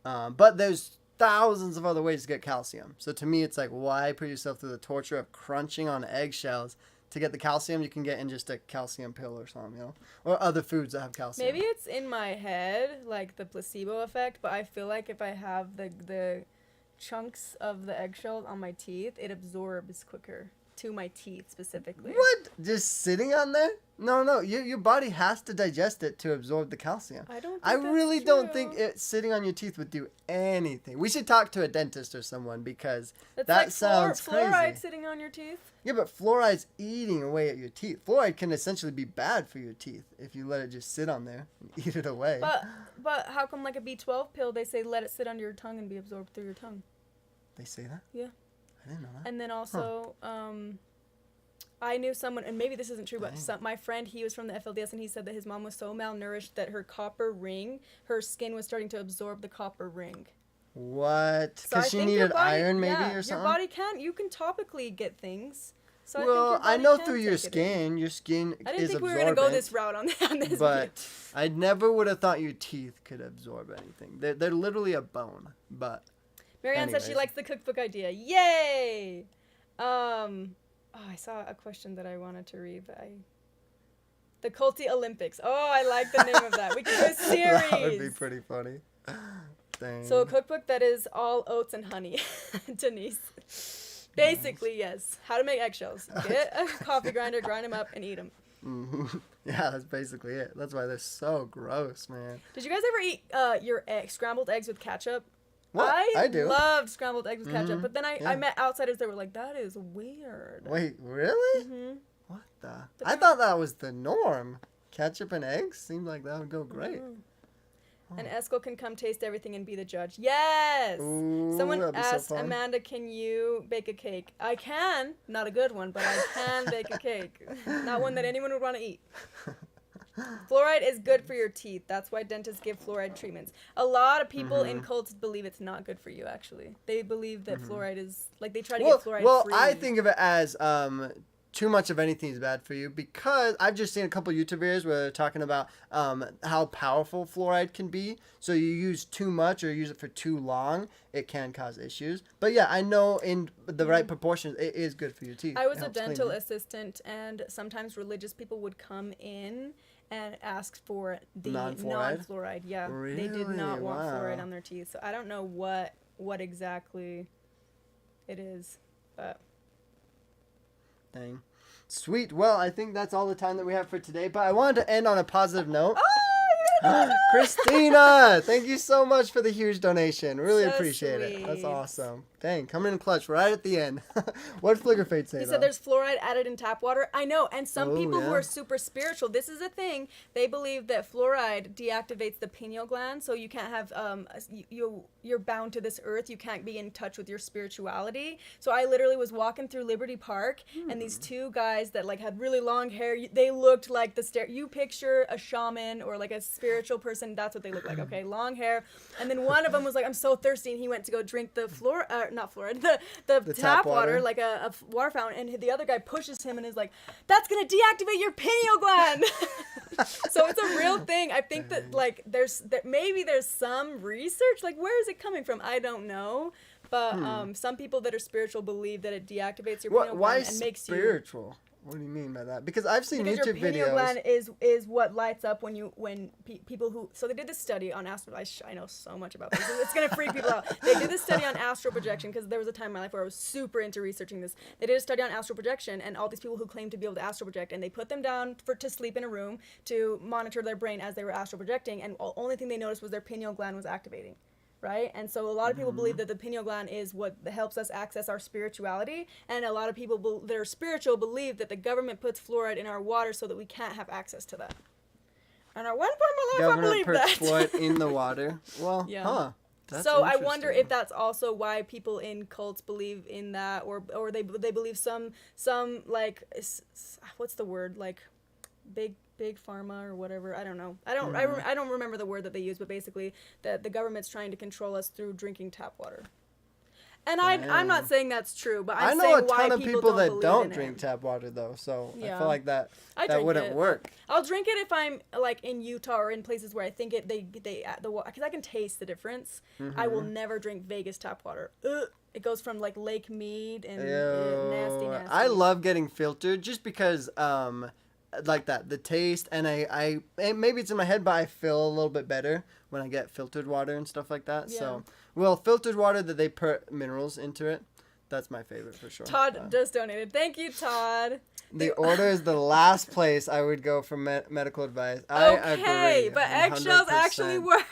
but there's thousands of other ways to get calcium. So to me, it's like, why put yourself through the torture of crunching on eggshells to get the calcium you can get in just a calcium pill or something, you know, or other foods that have calcium. Maybe it's in my head, like the placebo effect, but I feel like if I have the chunks of the eggshells on my teeth, it absorbs quicker to my teeth specifically. What? Just sitting on there? No. Your body has to digest it to absorb the calcium. I really don't think it sitting on your teeth would do anything. We should talk to a dentist or someone because that like sounds crazy. Fluoride sitting on your teeth? Yeah, but fluoride's eating away at your teeth. Fluoride can essentially be bad for your teeth if you let it just sit on there and eat it away. But how come, like a B12 pill, they say let it sit under your tongue and be absorbed through your tongue? They say that? Yeah. I didn't know that. And then also, I knew someone, and maybe this isn't true, but my friend, he was from the FLDS, and he said that his mom was so malnourished that her copper ring, her skin was starting to absorb the copper ring. What? Because she needed iron maybe or something? Your body you can topically get things. So well, I know through your skin is absorbent. I didn't think we were going to go this route on this But I never would have thought your teeth could absorb anything. They're literally a bone, but... Marianne said she likes the cookbook idea. Yay! I saw a question that I wanted to read, but the Culty Olympics. Oh, I like the name of that. We could do a series. That would be pretty funny. Dang. So a cookbook that is all oats and honey. Denise. Basically, yes. How to make eggshells. Get a coffee grinder, grind them up, and eat them. Mm-hmm. Yeah, that's basically it. That's why they're so gross, man. Did you guys ever eat your scrambled eggs with ketchup? What? I do. Loved scrambled eggs with ketchup, but then I met outsiders that were like, that is weird. Wait, really? Mm-hmm. What the? I thought that was the norm. Ketchup and eggs seemed like that would go great. Mm-hmm. And Eskel can come taste everything and be the judge. Yes! Ooh, someone asked, so Amanda, can you bake a cake? I can. Not a good one, but I can bake a cake. Not one that anyone would want to eat. Fluoride is good for your teeth. That's why dentists give fluoride treatments. A lot of people in cults believe it's not good for you, actually. They believe that fluoride is, like, they try to get fluoride free. Well, I think of it as too much of anything is bad for you because I've just seen a couple YouTube videos where they're talking about how powerful fluoride can be. So you use too much or use it for too long, it can cause issues. But yeah, I know in the right proportions, it is good for your teeth. I was a dental assistant, and sometimes religious people would come in and asked for the non-fluoride. Yeah, really? They did not want fluoride on their teeth. So I don't know what exactly it is, but dang, sweet. Well, I think that's all the time that we have for today. But I wanted to end on a positive note. Christina, thank you so much for the huge donation. Really appreciate it. That's awesome. Dang, coming in clutch right at the end. What did Flicker Fate say? He said there's fluoride added in tap water. I know, and some people who are super spiritual, this is a thing. They believe that fluoride deactivates the pineal gland, so you can't have you're bound to this earth. You can't be in touch with your spirituality. So I literally was walking through Liberty Park, and these two guys that like had really long hair, they looked like you picture a shaman or like a spiritual person. That's what they look like. Okay, long hair, and then one of them was like, I'm so thirsty, and he went to go drink the not fluoride, the tap water, like a water fountain, and the other guy pushes him and is like, that's gonna deactivate your pineal gland. So it's a real thing. I think that like maybe there's some research, like where is it coming from? I don't know, but some people that are spiritual believe that it deactivates your pineal gland and makes you spiritual. What do you mean by that? Because I've seen because YouTube your pineal videos. gland is what lights up when people who, so they did this study on astral. I know so much about this. It's gonna freak people out. They did this study on astral projection because there was a time in my life where I was super into researching this. They did a study on astral projection and all these people who claimed to be able to astral project, and they put them down to sleep in a room to monitor their brain as they were astral projecting, and the only thing they noticed was their pineal gland was activating. Right? And so a lot of people believe that the pineal gland is what helps us access our spirituality, and a lot of people that are spiritual believe that the government puts fluoride in our water so that we can't have access to that. And at one point in my life, I believed that. Government puts fluoride in the water. Well, yeah. huh. That's so I wonder if that's also why people in cults believe in that, or they believe some like, what's the word, like big pharma or whatever. I don't know. I don't remember the word that they use, but basically that the government's trying to control us through drinking tap water. And I'm not saying that's true, but I'm saying why I know a ton of people that don't drink it. Tap water though, so yeah. I feel like that wouldn't it. work. I'll drink it if I'm like in Utah or in places where I think they add the water, because I can taste the difference. I will never drink Vegas tap water. Ugh. It goes from like Lake Mead and nasty. I love getting filtered just because like that, the taste, and I maybe it's in my head, but I feel a little bit better when I get filtered water and stuff like that. Yeah. So, well, filtered water that they put minerals into it, that's my favorite for sure. Todd just donated. Thank you, Todd. The order is the last place I would go for medical advice. I agree, but eggshells actually work.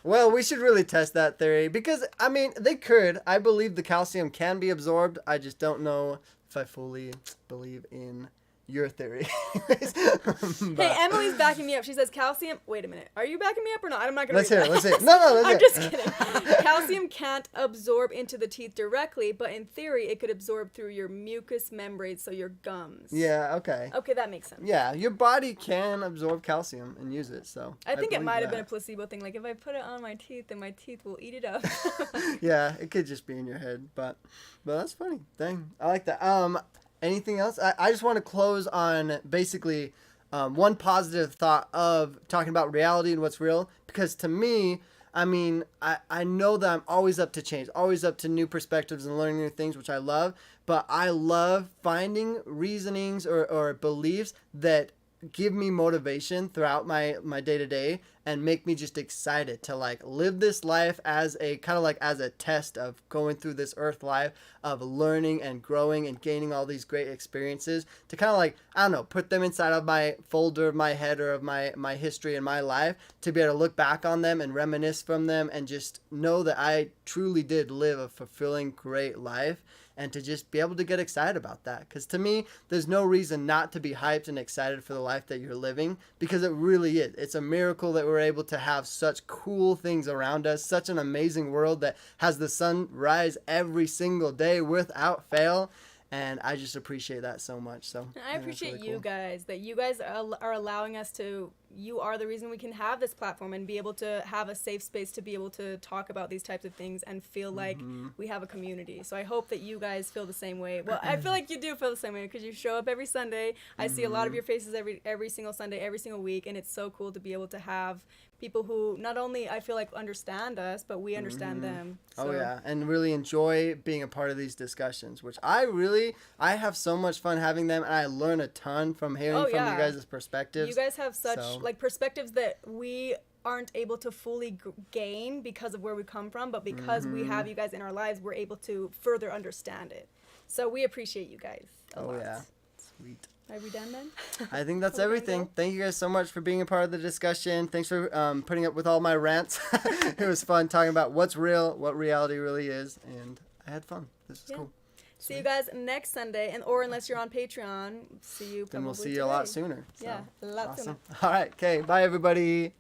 Well, we should really test that theory because, I mean, they could. I believe the calcium can be absorbed. I just don't know if I fully believe in your theory. Hey, Emily's backing me up. She says calcium. Wait a minute. Are you backing me up or not? I'm not gonna. Let's hear it. No, let's hear it. I'm just kidding. Calcium can't absorb into the teeth directly, but in theory, it could absorb through your mucous membranes, so your gums. Yeah. Okay. Okay, that makes sense. Yeah, your body can absorb calcium and use it. So I think it might have been a placebo thing. Like if I put it on my teeth, then my teeth will eat it up. Yeah, it could just be in your head, but that's funny. Dang, I like that. Anything else? I just want to close on basically one positive thought of talking about reality and what's real. Because to me, I mean, I know that I'm always up to change, always up to new perspectives and learning new things, which I love. But I love finding reasonings or beliefs that give me motivation throughout my day-to-day and make me just excited to like live this life as a kind of like as a test of going through this earth life of learning and growing and gaining all these great experiences to kind of like, I don't know, put them inside of my folder of my head or of my history in my life to be able to look back on them and reminisce from them and just know that I truly did live a fulfilling, great life. And to just be able to get excited about that. Because to me, there's no reason not to be hyped and excited for the life that you're living. Because it really is. It's a miracle that we're able to have such cool things around us. Such an amazing world that has the sun rise every single day without fail. And I just appreciate that so much. So I appreciate really you guys, that you guys are allowing us to, you are the reason we can have this platform and be able to have a safe space to be able to talk about these types of things and feel like we have a community. So I hope that you guys feel the same way. Well, I feel like you do feel the same way because you show up every Sunday. I see a lot of your faces every single Sunday, every single week. And it's so cool to be able to have people who not only I feel like understand us, but we understand them. So. Oh yeah, and really enjoy being a part of these discussions, which I have so much fun having them, and I learn a ton from hearing from you guys' perspectives. You guys have such like perspectives that we aren't able to fully gain because of where we come from, but because we have you guys in our lives, we're able to further understand it. So we appreciate you guys a lot. Yeah, sweet. Are we done then? I think that's everything. Thank you guys so much for being a part of the discussion. Thanks for putting up with all my rants. It was fun talking about what's real, what reality really is, and I had fun. This was cool. See you guys next Sunday, or unless you're on Patreon, see you probably Then we'll see today. you a lot sooner. So. Yeah, a lot sooner. All right, okay. Bye, everybody.